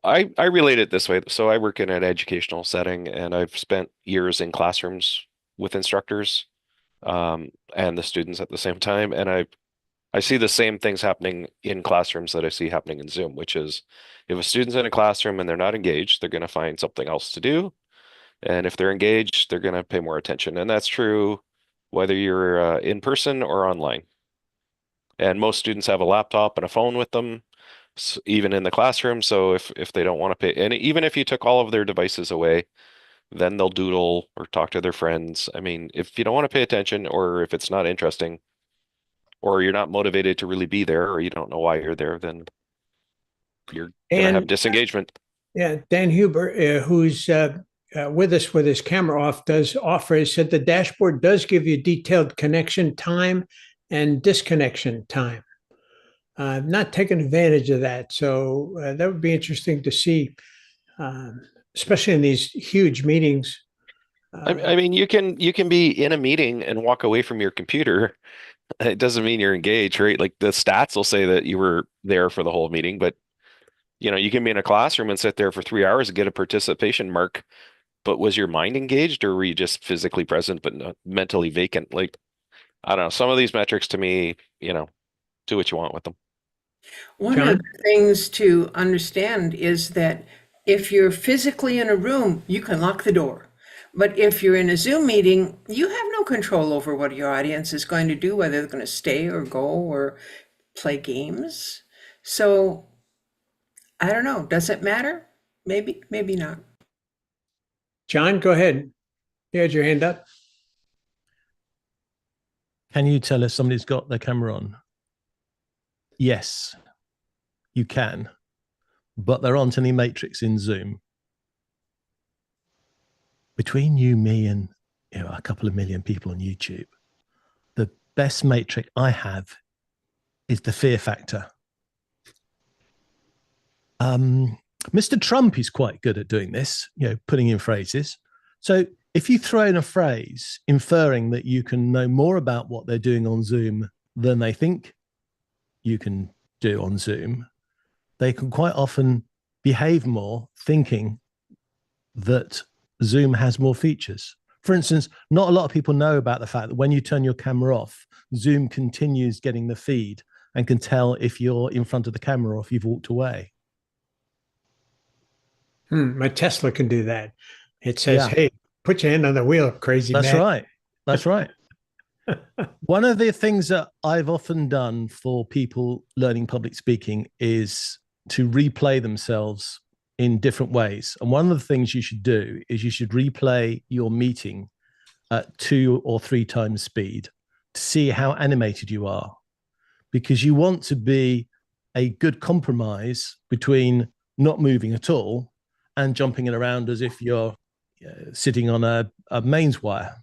I relate it this way. So I work in an educational setting, and I've spent years in classrooms with instructors, and the students at the same time, and I see the same things happening in classrooms that I see happening in Zoom, which is if a student's in a classroom and they're not engaged, they're going to find something else to do. And if they're engaged, they're going to pay more attention. And that's true whether you're in person or online. And most students have a laptop and a phone with them, even in the classroom. So if they don't want to pay, and even if you took all of their devices away, then they'll doodle or talk to their friends. I mean, if you don't want to pay attention, or if it's not interesting, or you're not motivated to really be there, or you don't know why you're there, then you're going to have disengagement. Yeah, Dan Huber, who's with us with his camera off, does offer. He said the dashboard does give you detailed connection time and disconnection time. I've not taken advantage of that, so that would be interesting to see, especially in these huge meetings. I mean, you can be in a meeting and walk away from your computer. It doesn't mean you're engaged, right? Like the stats will say that you were there for the whole meeting, but you can be in a classroom and sit there for 3 hours and get a participation mark. But was your mind engaged, or were you just physically present but not mentally vacant? Like, I don't know. Some of these metrics to me, do what you want with them. One of the things to understand is that if you're physically in a room, you can lock the door. But if you're in a Zoom meeting, you have no control over what your audience is going to do, whether they're going to stay or go or play games. So I don't know. Does it matter? Maybe, maybe not. John, go ahead. You had your hand up. Can you tell if somebody's got their camera on? Yes, you can, but there aren't any matrix in Zoom. Between you, me, and a couple of million people on YouTube, the best matrix I have is the fear factor. Mr. Trump is quite good at doing this, putting in phrases. So if you throw in a phrase inferring that you can know more about what they're doing on Zoom than they think you can do on Zoom, they can quite often behave more thinking that Zoom has more features. For instance, not a lot of people know about the fact that when you turn your camera off, Zoom continues getting the feed and can tell if you're in front of the camera or if you've walked away. My Tesla can do that. It says, hey, put your hand on the wheel, crazy man. That's right. That's right. One of the things that I've often done for people learning public speaking is to replay themselves in different ways. And one of the things you should do is you should replay your meeting at 2 or 3 times speed to see how animated you are, because you want to be a good compromise between not moving at all and jumping it around as if you're sitting on a mains wire.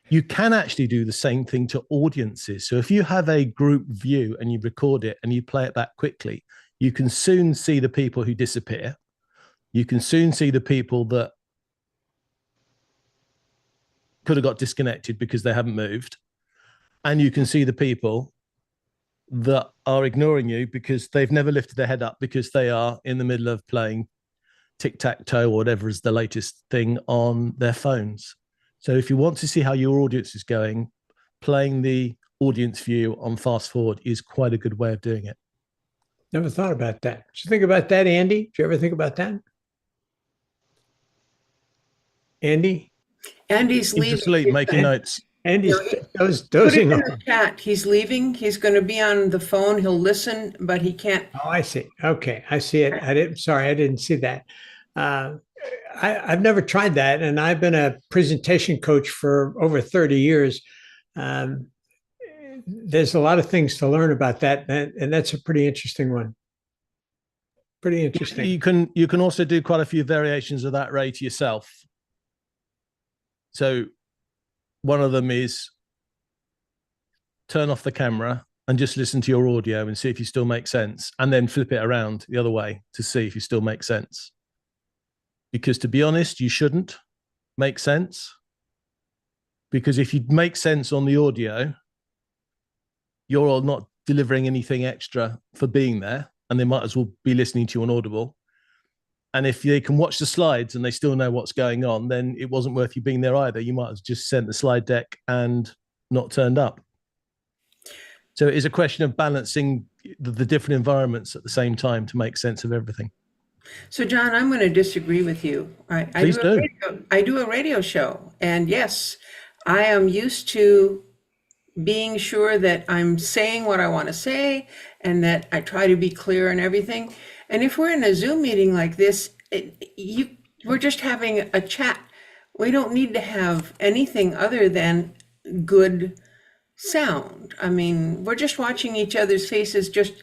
You can actually do the same thing to audiences. So if you have a group view and you record it and you play it back quickly, you can soon see the people who disappear. You can soon see the people that could have got disconnected because they haven't moved. And you can see the people that are ignoring you because they've never lifted their head up because they are in the middle of playing tic-tac-toe or whatever is the latest thing on their phones. So if you want to see how your audience is going, playing the audience view on fast forward is quite a good way of doing it. Never thought about that. Did you think about that, Andy? Did you ever think about that? Andy? Andy's leaving. He's asleep, making notes. Andy's dozing Put it in off. the chat. He's leaving. He's going to be on the phone. He'll listen, but he can't. Oh, I see. Okay, I see it. Sorry, I didn't see that. I've never tried that, and I've been a presentation coach for over 30 years. There's a lot of things to learn about that, and that's a pretty interesting one. Pretty interesting. You can also do quite a few variations of that, Ray, to yourself. So one of them is turn off the camera and just listen to your audio and see if you still make sense, and then flip it around the other way to see if you still make sense. because to be honest, you shouldn't make sense. Because if you make sense on the audio, you're not delivering anything extra for being there, and they might as well be listening to you on Audible. And if they can watch the slides and they still know what's going on, then it wasn't worth you being there either. You might have just sent the slide deck and not turned up. So it is a question of balancing the different environments at the same time to make sense of everything. So, John, I'm going to disagree with you. Please do. I do a radio show, and yes, I am used to being sure that I'm saying what I want to say and that I try to be clear and everything. And if we're in a Zoom meeting like this, we're just having a chat. We don't need to have anything other than good sound. I mean, we're just watching each other's faces, just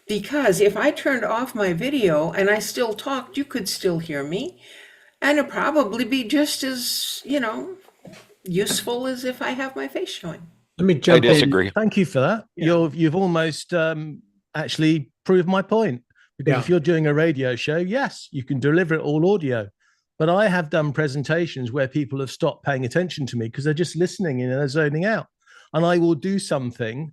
because if I turned off my video and I still talked, you could still hear me. And it'd probably be just as, useful as if I have my face showing. Let me jump in. I disagree. Thank you for that. Yeah. You've almost actually proved my point. Because if you're doing a radio show, yes, you can deliver it all audio. But I have done presentations where people have stopped paying attention to me because they're just listening and they're zoning out. And I will do something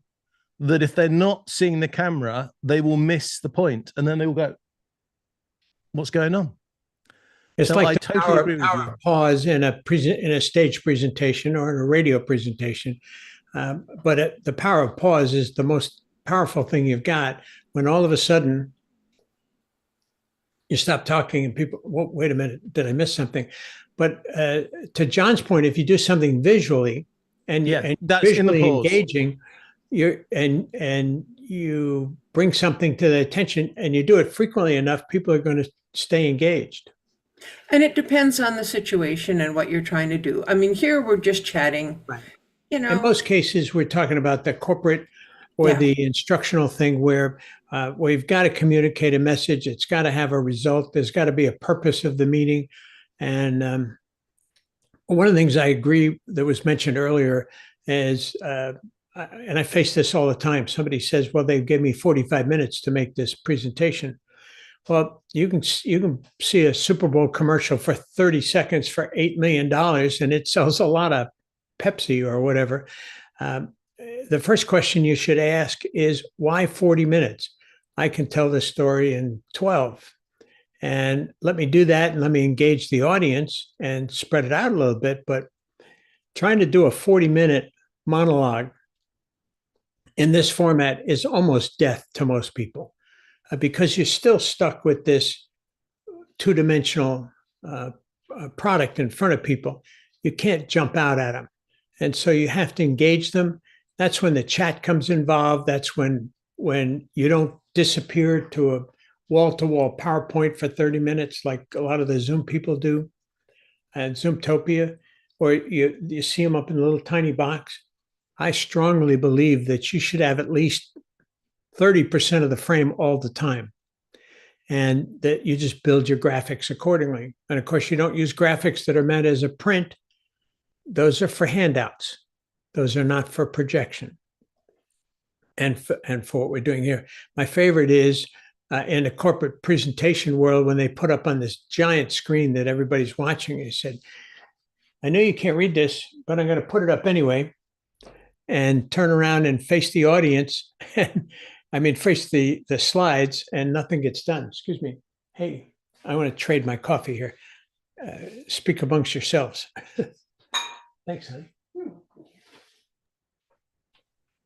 that if they're not seeing the camera, they will miss the point. And then they will go, what's going on? It's So like I the totally agree with power you. of pause in a stage presentation or in a radio presentation. But the power of pause is the most powerful thing you've got when all of a sudden you stop talking and people, well, wait a minute, did I miss something? But to John's point, if you do something visually and that's visually in the pause. engaging, and you bring something to the attention and you do it frequently enough, people are going to stay engaged. And it depends on the situation and what you're trying to do. I mean, here we're just chatting. Right. In most cases, we're talking about the corporate or the instructional thing where we've got to communicate a message. It's got to have a result. There's got to be a purpose of the meeting. And one of the things I agree that was mentioned earlier is, and I face this all the time. Somebody says, well, they gave me 45 minutes to make this presentation. Well, you can see a Super Bowl commercial for 30 seconds for $8 million, and it sells a lot of Pepsi or whatever. The first question you should ask is, why 40 minutes? I can tell this story in 12. And let me do that and let me engage the audience and spread it out a little bit. But trying to do a 40-minute monologue in this format is almost death to most people. Because you're still stuck with this two-dimensional product in front of people. You can't jump out at them. And so you have to engage them. That's when the chat comes involved. That's when you don't disappear to a wall-to-wall PowerPoint for 30 minutes like a lot of the Zoom people do and Zoomtopia, or you see them up in a little tiny box. I strongly believe that you should have at least 30% of the frame all the time, and that you just build your graphics accordingly. And of course, you don't use graphics that are meant as a print. Those are for handouts. Those are not for projection. And for what we're doing here. My favorite is in the corporate presentation world, when they put up on this giant screen that everybody's watching, they said, I know you can't read this, but I'm going to put it up anyway, and turn around and face the audience and face the slides, and nothing gets done. Excuse me. Hey, I want to trade my coffee here. Speak amongst yourselves. Thanks, honey.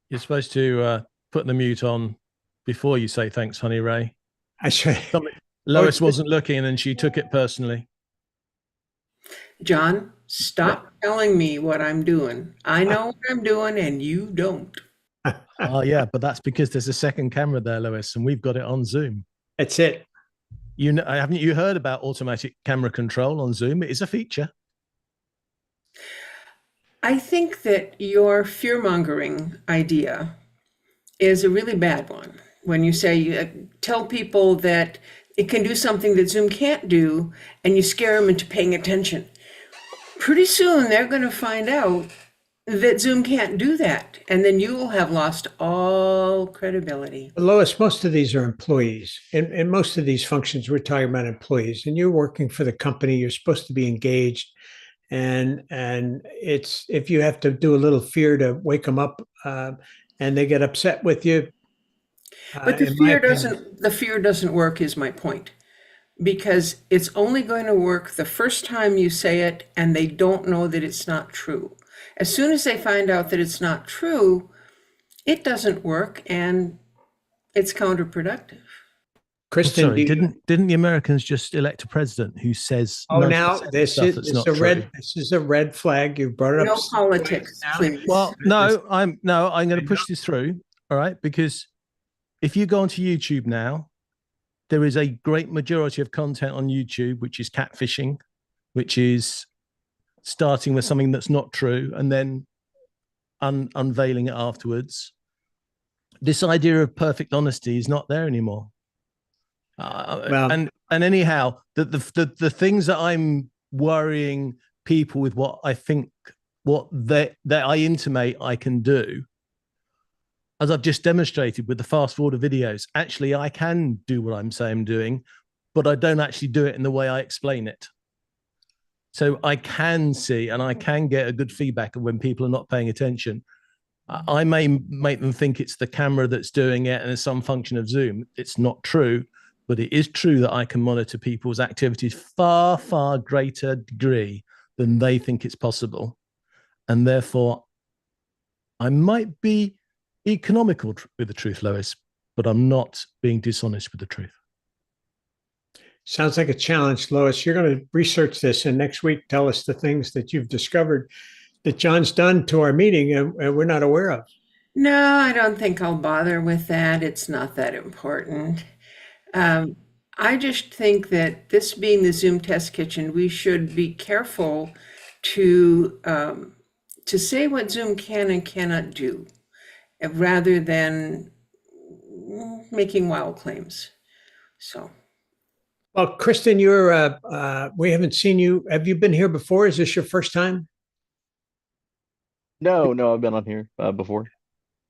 You're supposed to put the mute on before you say thanks, honey Ray. I should. Lois wasn't looking and she took it personally. John, stop telling me what I'm doing. I know what I'm doing and you don't. Oh, yeah, but that's because there's a second camera there, Lois, and we've got it on Zoom. That's it. Haven't you heard about automatic camera control on Zoom? It is a feature. I think that your fear-mongering idea is a really bad one. When you say, tell people that it can do something that Zoom can't do, and you scare them into paying attention. Pretty soon, they're going to find out that Zoom can't do that. And then you will have lost all credibility. Lois, most of these are employees. And most of these functions, we're talking about employees. And you're working for the company. You're supposed to be engaged. And it's, if you have to do a little fear to wake them up and they get upset with you. But the fear doesn't work, is my point. Because it's only going to work the first time you say it and they don't know that it's not true. As soon as they find out that it's not true, it doesn't work and it's counterproductive. Kristen, sorry, didn't the Americans just elect a president who says? Oh, now this is a red flag. You brought it no up. No politics, please. Well, no, I'm going to push this through. All right, because if you go onto YouTube now, there is a great majority of content on YouTube which is catfishing, which is starting with something that's not true and then unveiling it afterwards. This idea of perfect honesty is not there anymore. And anyhow, the things that I'm worrying people with, what I think, that I intimate I can do, as I've just demonstrated with the fast forward of videos, actually I can do what I'm saying I'm doing, but I don't actually do it in the way I explain it. So I can see and I can get a good feedback of when people are not paying attention. I may make them think it's the camera that's doing it and it's some function of Zoom. It's not true, but it is true that I can monitor people's activities far, far greater degree than they think it's possible. And therefore, I might be economical with the truth, Lois, but I'm not being dishonest with the truth. Sounds like a challenge, Lois. You're going to research this and next week tell us the things that you've discovered that John's done to our meeting and we're not aware of. No, I don't think I'll bother with that. It's not that important. I just think that this being the Zoom test kitchen, we should be careful to say what Zoom can and cannot do, rather than making wild claims. So. Well, Kristen, we haven't seen you. Have you been here before? Is this your first time? No, I've been on here before.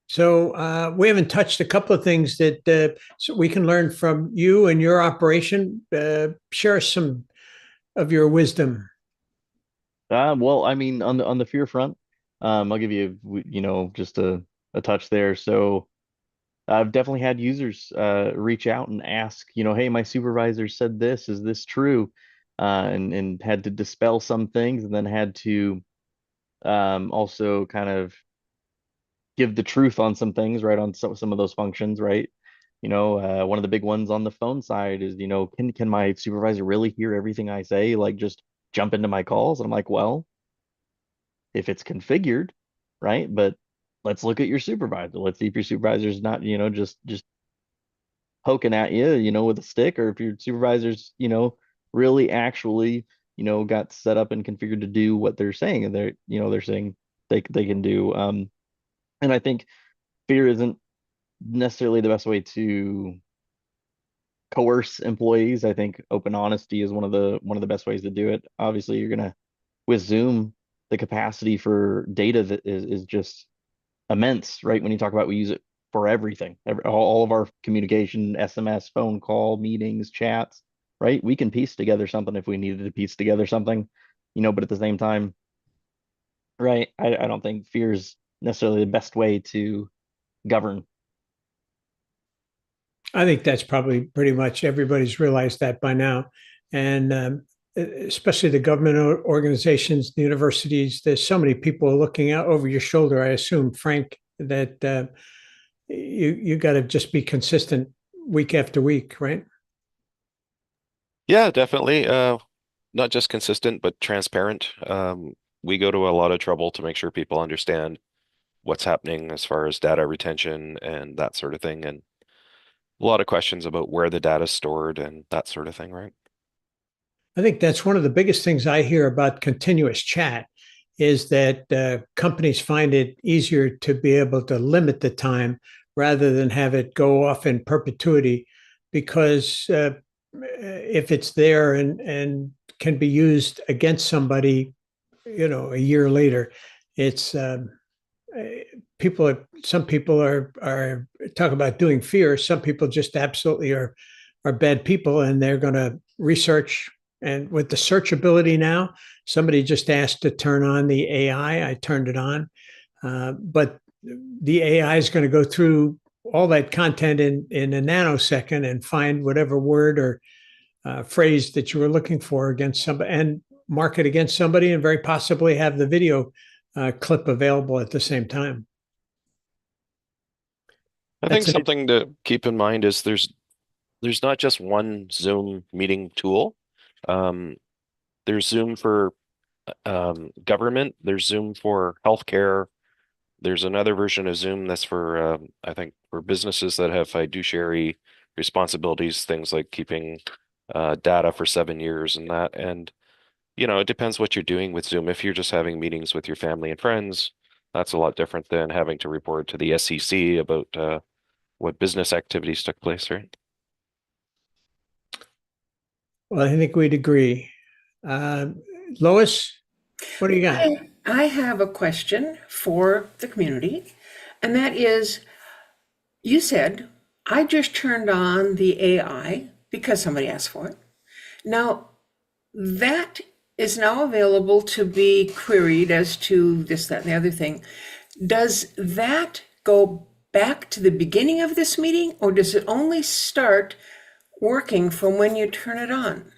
So we haven't touched a couple of things that so we can learn from you and your operation. Share some of your wisdom. Well, I mean, on the fear front, I'll give you, just a touch there. So I've definitely had users reach out and ask, hey, my supervisor said this, is this true? And had to dispel some things and then had to also kind of give the truth on some things, right? On some of those functions, right? One of the big ones on the phone side is, can my supervisor really hear everything I say? Like just jump into my calls? And I'm like, well, if it's configured, right? But let's look at your supervisor. Let's see if your supervisor's not, just poking at you, with a stick, or if your supervisor's, really actually, got set up and configured to do what they're saying, and they're saying they can do. And I think fear isn't necessarily the best way to coerce employees. I think open honesty is one of the best ways to do it. Obviously, you're gonna, with Zoom, the capacity for data that is just immense, right? When you talk about, we use it for everything, all of our communication, SMS, phone call, meetings, chats, right? We can piece together something if we needed to piece together something, but at the same time, right, I don't think fear is necessarily the best way to govern. I think that's probably pretty much everybody's realized that by now. And especially the government organizations, the universities, there's so many people looking out over your shoulder. I assume, Frank, that you got to just be consistent week after week, right? Yeah, definitely. Not just consistent, but transparent. We go to a lot of trouble to make sure people understand what's happening as far as data retention and that sort of thing. And a lot of questions about where the data is stored and that sort of thing, right? I think that's one of the biggest things I hear about continuous chat is that companies find it easier to be able to limit the time rather than have it go off in perpetuity, because if it's there and can be used against somebody, a year later, It's some people are talk about doing fear. Some people just absolutely are bad people, and they're going to research. And with the searchability now, somebody just asked to turn on the AI. I turned it on, but the AI is going to go through all that content in a nanosecond and find whatever word or phrase that you were looking for against somebody and mark it against somebody, and very possibly have the video clip available at the same time. I think something to keep in mind is there's not just one Zoom meeting tool. There's Zoom for government. There's Zoom for healthcare. There's another version of Zoom that's for I think for businesses that have fiduciary responsibilities, things like keeping data for 7 years and that. And it depends what you're doing with Zoom. If you're just having meetings with your family and friends, that's a lot different than having to report to the SEC about what business activities took place, right? Well, I think we'd agree. Lois, what do you got? I have a question for the community, and that is, you said, I just turned on the AI because somebody asked for it. Now, that is now available to be queried as to this, that, and the other thing. Does that go back to the beginning of this meeting, or does it only start working from when you turn it on?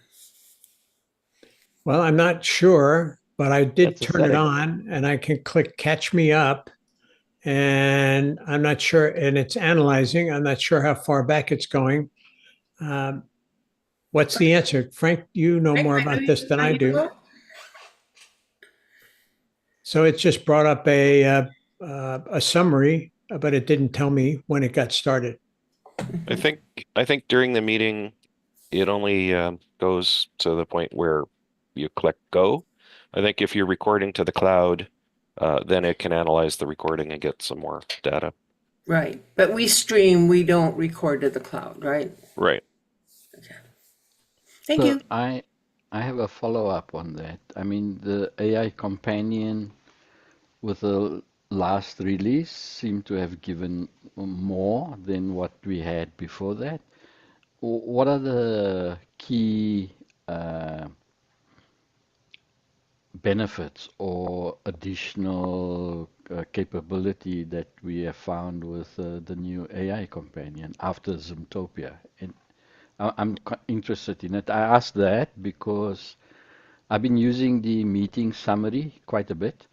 Well, I'm not sure, but I did That's a turn it setting. on, and I can click catch me up, and I'm not sure, and it's analyzing. I'm not sure how far back it's going. What's the answer? Frank, you know more about this than I do. So it just brought up a summary, but it didn't tell me when it got started. I think during the meeting, it only goes to the point where you click go. I think if you're recording to the cloud, then it can analyze the recording and get some more data. Right, but we stream, we don't record to the cloud, right? Right. Okay. Thank So you. I have a follow-up on that. I mean, the AI companion with the last release seemed to have given more than what we had before that. What are the key benefits or additional capability that we have found with the new AI companion after Zoomtopia? And I'm interested in it. I asked that because I've been using the meeting summary quite a bit,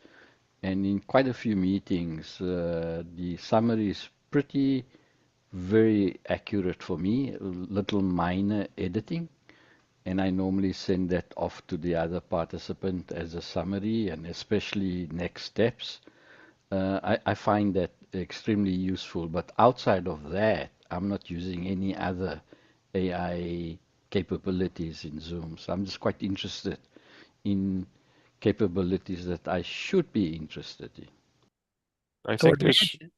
and in quite a few meetings, the summary is very accurate for me, little minor editing, and I normally send that off to the other participant as a summary, and especially next steps. I find that extremely useful, but outside of that, I'm not using any other AI capabilities in Zoom. So I'm just quite interested in capabilities that I should be interested in. I think I would Sorry,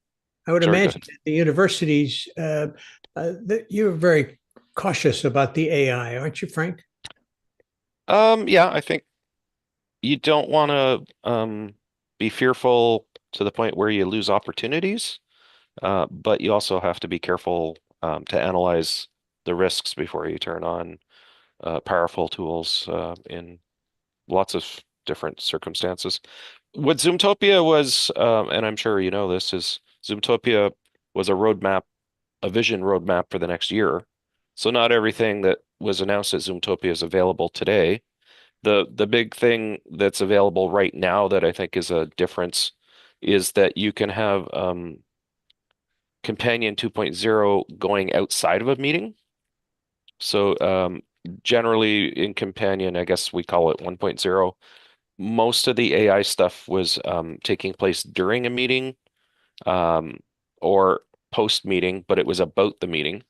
go imagine ahead. that the universities that you're very cautious about the AI, aren't you, Frank? Yeah, I think you don't want to be fearful to the point where you lose opportunities, but you also have to be careful to analyze the risks before you turn on powerful tools in lots of different circumstances. What Zoomtopia was, and I'm sure you know this, is Zoomtopia was a vision roadmap for the next year. So not everything that was announced at Zoomtopia is available today. The big thing that's available right now that I think is a difference is that you can have Companion 2.0 going outside of a meeting. So generally in Companion, I guess we call it 1.0, most of the AI stuff was taking place during a meeting or post-meeting, but it was about the meeting.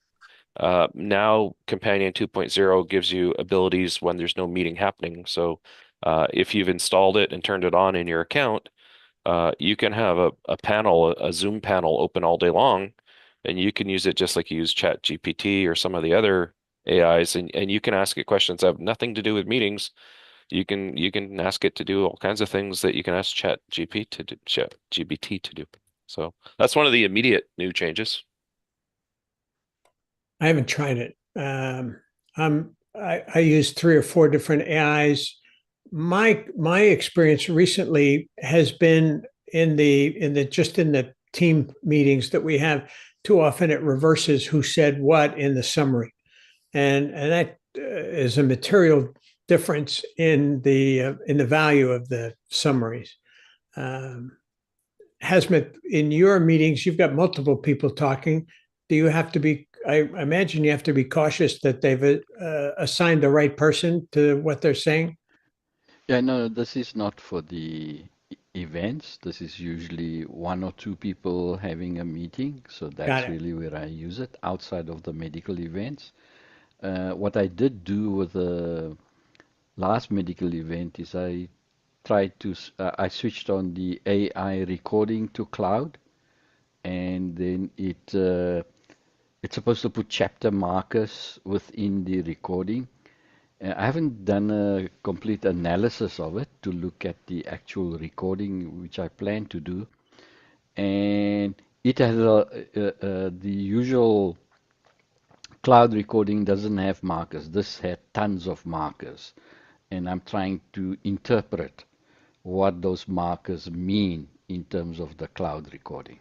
Now Companion 2.0 gives you abilities when there's no meeting happening. So if you've installed it and turned it on in your account, you can have a Zoom panel open all day long, and you can use it just like you use ChatGPT or some of the other AIs, and you can ask it questions that have nothing to do with meetings. you can ask it to do all kinds of things that you can ask ChatGPT to do. So that's one of the immediate new changes. I haven't tried it. I use 3 or 4 different AIs. My experience recently has been in the team meetings that we have. Too often it reverses who said what in the summary, and that is a material difference in the value of the summaries. Hazmat, in your meetings, you've got multiple people talking. Do you have to be? I imagine you have to be cautious that they've assigned the right person to what they're saying. Yeah, no, this is not for the events. This is usually 1 or 2 people having a meeting. So that's really where I use it outside of the medical events. What I did do with the last medical event is I switched on the AI recording to cloud, and then it's supposed to put chapter markers within the recording. I haven't done a complete analysis of it to look at the actual recording, which I plan to do. And it has the usual cloud recording doesn't have markers. This had tons of markers. And I'm trying to interpret what those markers mean in terms of the cloud recording.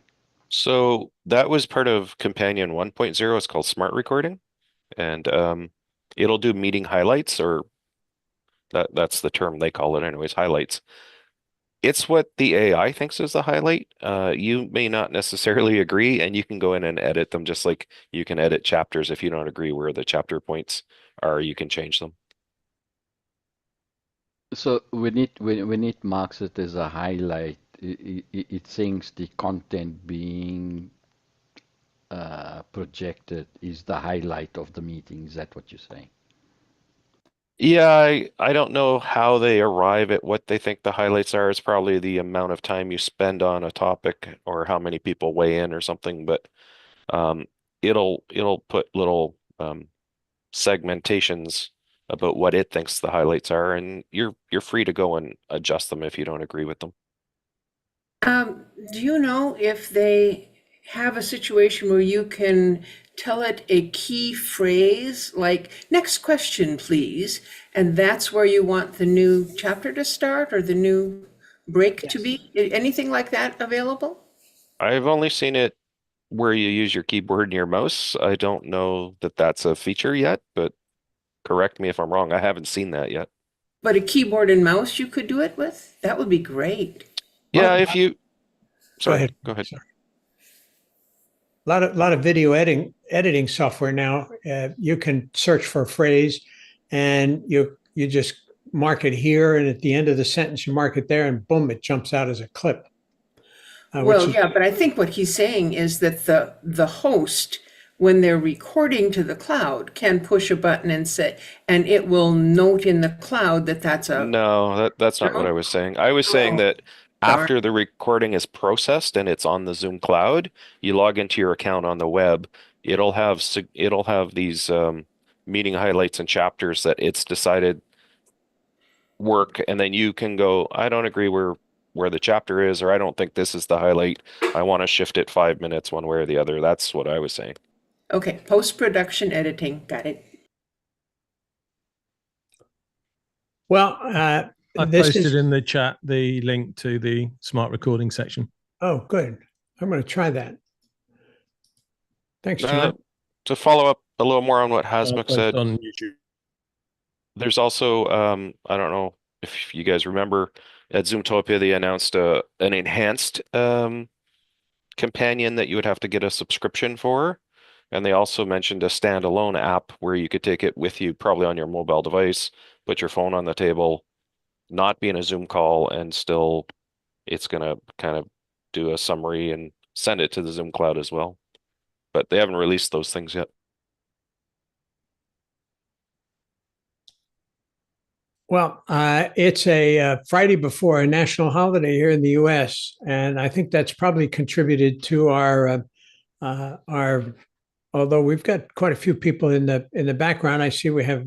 So that was part of Companion 1.0. It's called Smart Recording, and it'll do meeting highlights, or that's the term they call it anyways, highlights. It's what the AI thinks is the highlight. You may not necessarily agree, and you can go in and edit them just like you can edit chapters. If you don't agree where the chapter points are, you can change them. So when it marks it as a highlight, it thinks the content being projected is the highlight of the meeting. Is that what you're saying? Yeah, I don't know how they arrive at what they think the highlights are. It's probably the amount of time you spend on a topic or how many people weigh in or something, but it'll put little segmentations about what it thinks the highlights are, and you're free to go and adjust them if you don't agree with them. Do you know if they have a situation where you can tell it a key phrase, like "next question, please," and that's where you want the new chapter to start or the new break to be? Anything like that available? I've only seen it where you use your keyboard and your mouse. I don't know that that's a feature yet, but correct me if I'm wrong. I haven't seen that yet. But a keyboard and mouse you could do it with? That would be great. Yeah, if you... Sorry, Go ahead. Sorry. A lot of video editing software now. You can search for a phrase, and you just mark it here, and at the end of the sentence you mark it there, and boom, it jumps out as a clip. Well, yeah, but I think what he's saying is that the host, when they're recording to the cloud, can push a button and say, and it will note in the cloud that that's a... No, that's not what I was saying. I was saying that Darn. after the recording is processed and it's on the Zoom cloud, you log into your account on the web. It'll have these meeting highlights and chapters that it's decided work, and then you can go, I don't agree where the chapter is, or I don't think this is the highlight. I want to shift it 5 minutes one way or the other. That's what I was saying. Okay, post-production editing. Got it. Well, I posted in the chat the link to the smart recording section. Oh, good. I'm going to try that. Thanks, John. To follow up a little more on what Hazmat said, on YouTube. There's also, I don't know if you guys remember, at Zoomtopia, they announced an enhanced companion that you would have to get a subscription for. And they also mentioned a standalone app where you could take it with you, probably on your mobile device, put your phone on the table, not be in a Zoom call, and still it's going to kind of do a summary and send it to the Zoom cloud as well. But they haven't released those things yet. Well, it's a Friday before a national holiday here in the U.S., and I think that's probably contributed to our. Although we've got quite a few people in the background, I see we have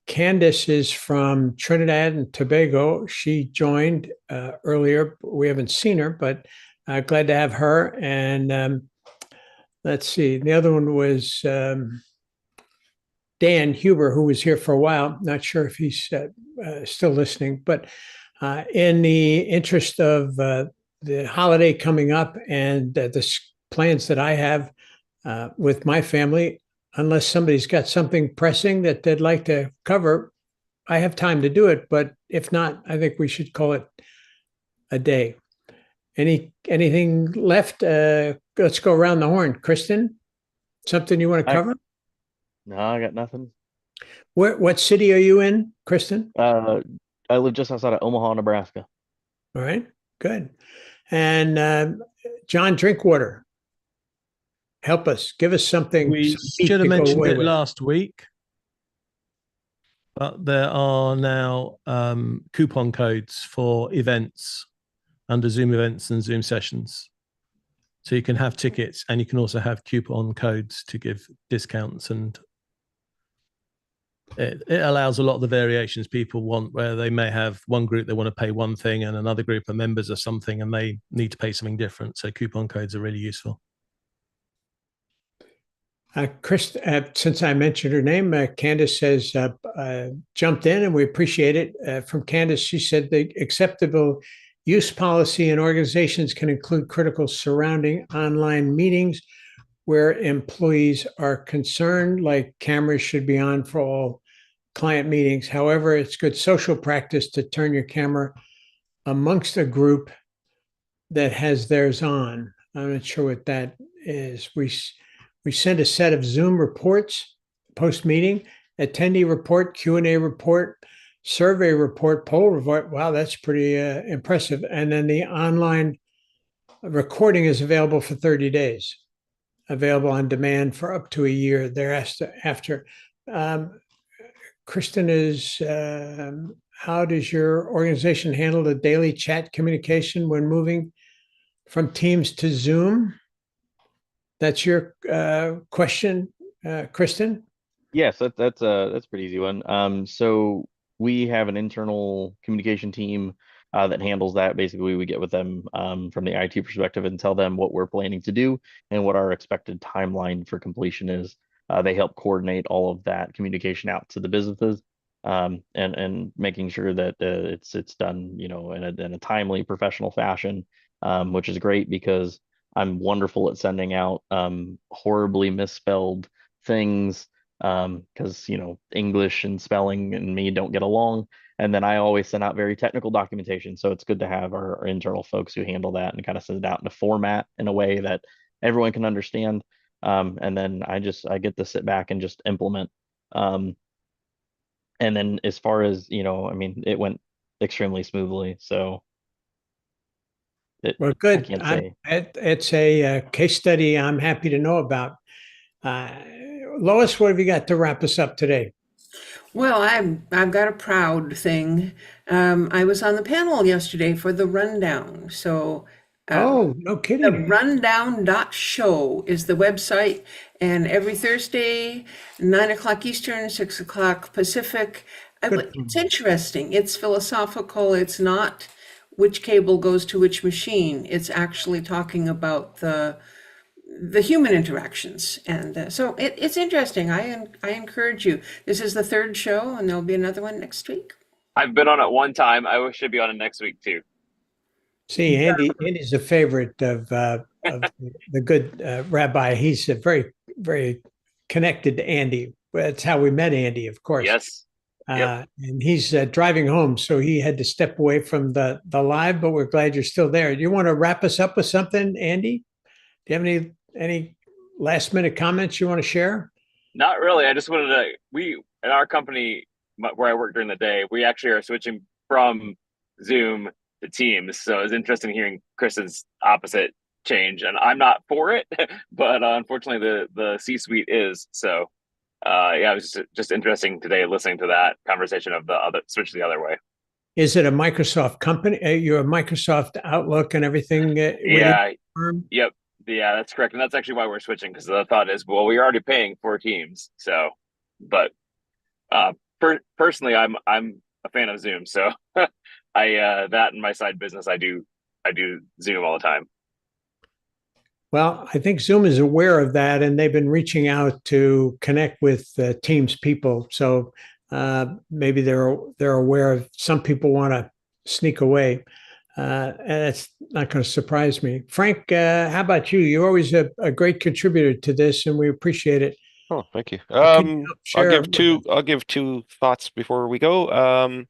Candace is from Trinidad and Tobago. She joined earlier. We haven't seen her, but glad to have her. And let's see, the other one was Dan Huber, who was here for a while. Not sure if he's still listening, but in the interest of the holiday coming up and the plans that I have with my family, unless somebody's got something pressing that they'd like to cover, I have time to do it. But if not, I think we should call it a day. Anything left? Let's go around the horn. Kristen, something you want to cover? No, I got nothing. What city are you in, Kristen? I live just outside of Omaha, Nebraska. All right, good. And John Drinkwater, help us. Give us something. We should have mentioned it last week, but there are now coupon codes for events under Zoom events and Zoom sessions. So you can have tickets and you can also have coupon codes to give discounts, and it allows a lot of the variations people want, where they may have one group they want to pay one thing and another group are members of something and they need to pay something different. So coupon codes are really useful. Chris, since I mentioned her name, Candace has jumped in, and we appreciate it. From Candace, she said the acceptable use policy in organizations can include critical surrounding online meetings where employees are concerned, like cameras should be on for all client meetings. However, it's good social practice to turn your camera amongst a group that has theirs on. I'm not sure what that is. We send a set of Zoom reports, post-meeting, attendee report, Q&A report, survey report, poll report. Wow, that's pretty impressive. And then the online recording is available for 30 days, available on demand for up to a year thereafter. Kristen, how does your organization handle the daily chat communication when moving from Teams to Zoom? That's your question, Kristen? Yes, that's a pretty easy one. So we have an internal communication team that handles that. Basically, we get with them from the IT perspective and tell them what we're planning to do and what our expected timeline for completion is. They help coordinate all of that communication out to the businesses, and making sure that it's done, in a timely, professional fashion, which is great because I'm wonderful at sending out horribly misspelled things, because English and spelling and me don't get along. And then I always send out very technical documentation. So it's good to have our internal folks who handle that and kind of send it out in a format in a way that everyone can understand. And then I get to sit back and just implement. And then as far as, it went extremely smoothly. So well, good. I can't say. It's a case study I'm happy to know about. Lois, what have you got to wrap us up today? Well, I've got a proud thing. I was on the panel yesterday for the rundown. So oh, no the kidding. rundown.show is the website, and every Thursday, 9 o'clock Eastern, 6 o'clock Pacific. It's interesting. It's philosophical. It's not which cable goes to which machine. It's actually talking about the human interactions, and so it's interesting. I encourage you. This is the third show, and there'll be another one next week. I've been on it one time. I should be on it next week too. See, Andy's a favorite of the good rabbi. He's a very, very connected to Andy. That's how we met Andy, of course. Yes. Yep. And he's driving home, so he had to step away from the live, but we're glad you're still there. Do you want to wrap us up with something, Andy? Do you have any last minute comments you want to share? Not really. I just wanted to, we, in our company where I work during the day, we actually are switching from Zoom to Teams. So it was interesting hearing Kristen's opposite change, and I'm not for it, but unfortunately the C-suite is. So yeah, it was just interesting today listening to that conversation of the other switch the other way. Is it a Microsoft company? You're a Microsoft Outlook and everything? Yeah. Yep. Yeah, that's correct. And that's actually why we're switching, because the thought is, well, we're already paying for Teams. So, but personally, I'm a fan of Zoom, so I that and my side business, I do Zoom all the time. Well, I think Zoom is aware of that, and they've been reaching out to connect with Teams people. So maybe they're aware of some people want to sneak away. And that's not going to surprise me. Frank, how about you? You're always a great contributor to this, and we appreciate it. Oh, thank you. Can you help share I'll give two thoughts before we go.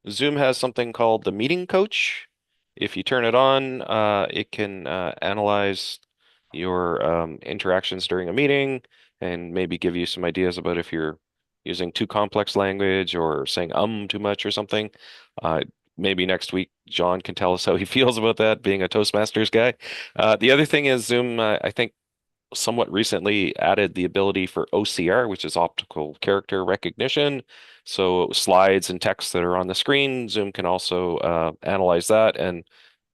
Zoom has something called the meeting coach. If you turn it on, it can analyze your interactions during a meeting and maybe give you some ideas about if you're using too complex language or saying too much or something. Maybe next week, John can tell us how he feels about that, being a Toastmasters guy. The other thing is Zoom, I think, somewhat recently added the ability for OCR, which is optical character recognition. So slides and text that are on the screen, Zoom can also analyze that and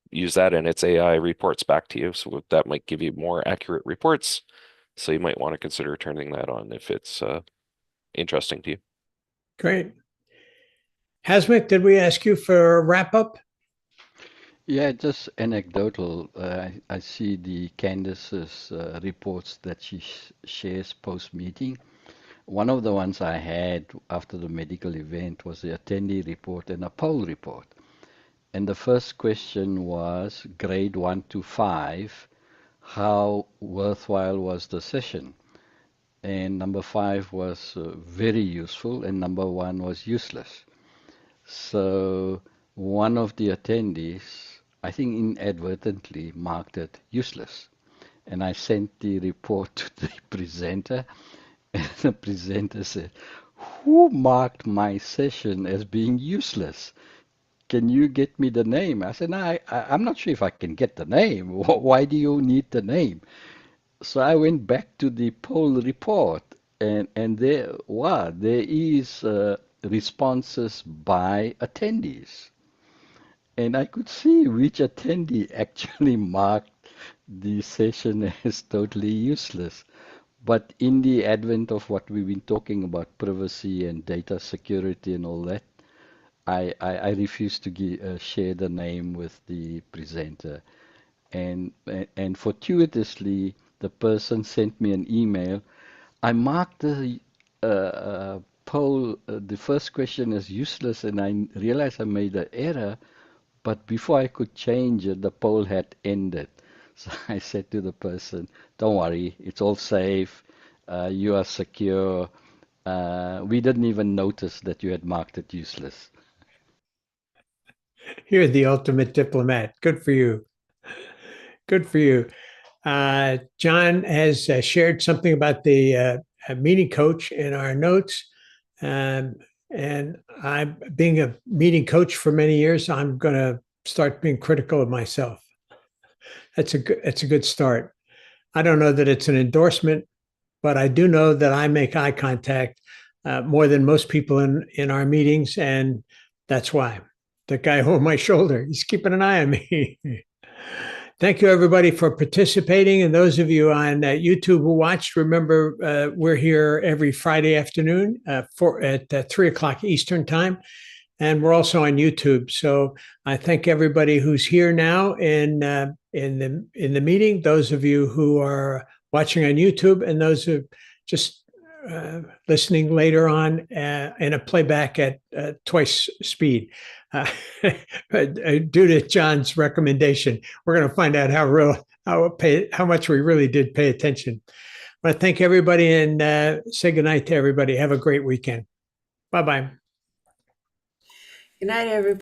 use that in its AI reports back to you. So that might give you more accurate reports. So you might want to consider turning that on if it's interesting to you. Great. Hasmik, did we ask you for a wrap up? Yeah, just anecdotal. I see the Candace's reports that she shares post-meeting. One of the ones I had after the medical event was the attendee report and a poll report. And the first question was grade 1 to 5, how worthwhile was the session? And number 5 was very useful, and number 1 was useless. So one of the attendees, I think inadvertently, marked it useless. And I sent the report to the presenter, and the presenter said, "Who marked my session as being useless? Can you get me the name?" I said, "No, I'm not sure if I can get the name. Why do you need the name?" So I went back to the poll report, and there is responses by attendees. And I could see which attendee actually marked the session as totally useless. But in the advent of what we've been talking about, privacy and data security and all that, I refuse to share the name with the presenter. And fortuitously, the person sent me an email. I marked the poll, the first question as useless, and I realized I made an error. But before I could change it, the poll had ended. So I said to the person, "Don't worry, it's all safe. You are secure. We didn't even notice that you had marked it useless." You're the ultimate diplomat. Good for you. Good for you. John has shared something about the meeting coach in our notes. And I'm being a meeting coach for many years. I'm going to start being critical of myself. That's a good start. I don't know that it's an endorsement, but I do know that I make eye contact more than most people in our meetings, and that's why. The guy over my shoulder, he's keeping an eye on me. Thank you, everybody, for participating. And those of you on YouTube who watched, remember, we're here every Friday afternoon at 3 o'clock Eastern time. And we're also on YouTube. So I thank everybody who's here now in the meeting, those of you who are watching on YouTube, and those who just listening later on in a playback at twice speed. Due to John's recommendation, we're going to find out how much we really did pay attention. I want to thank everybody and say goodnight to everybody. Have a great weekend. Bye-bye. Good night, everybody.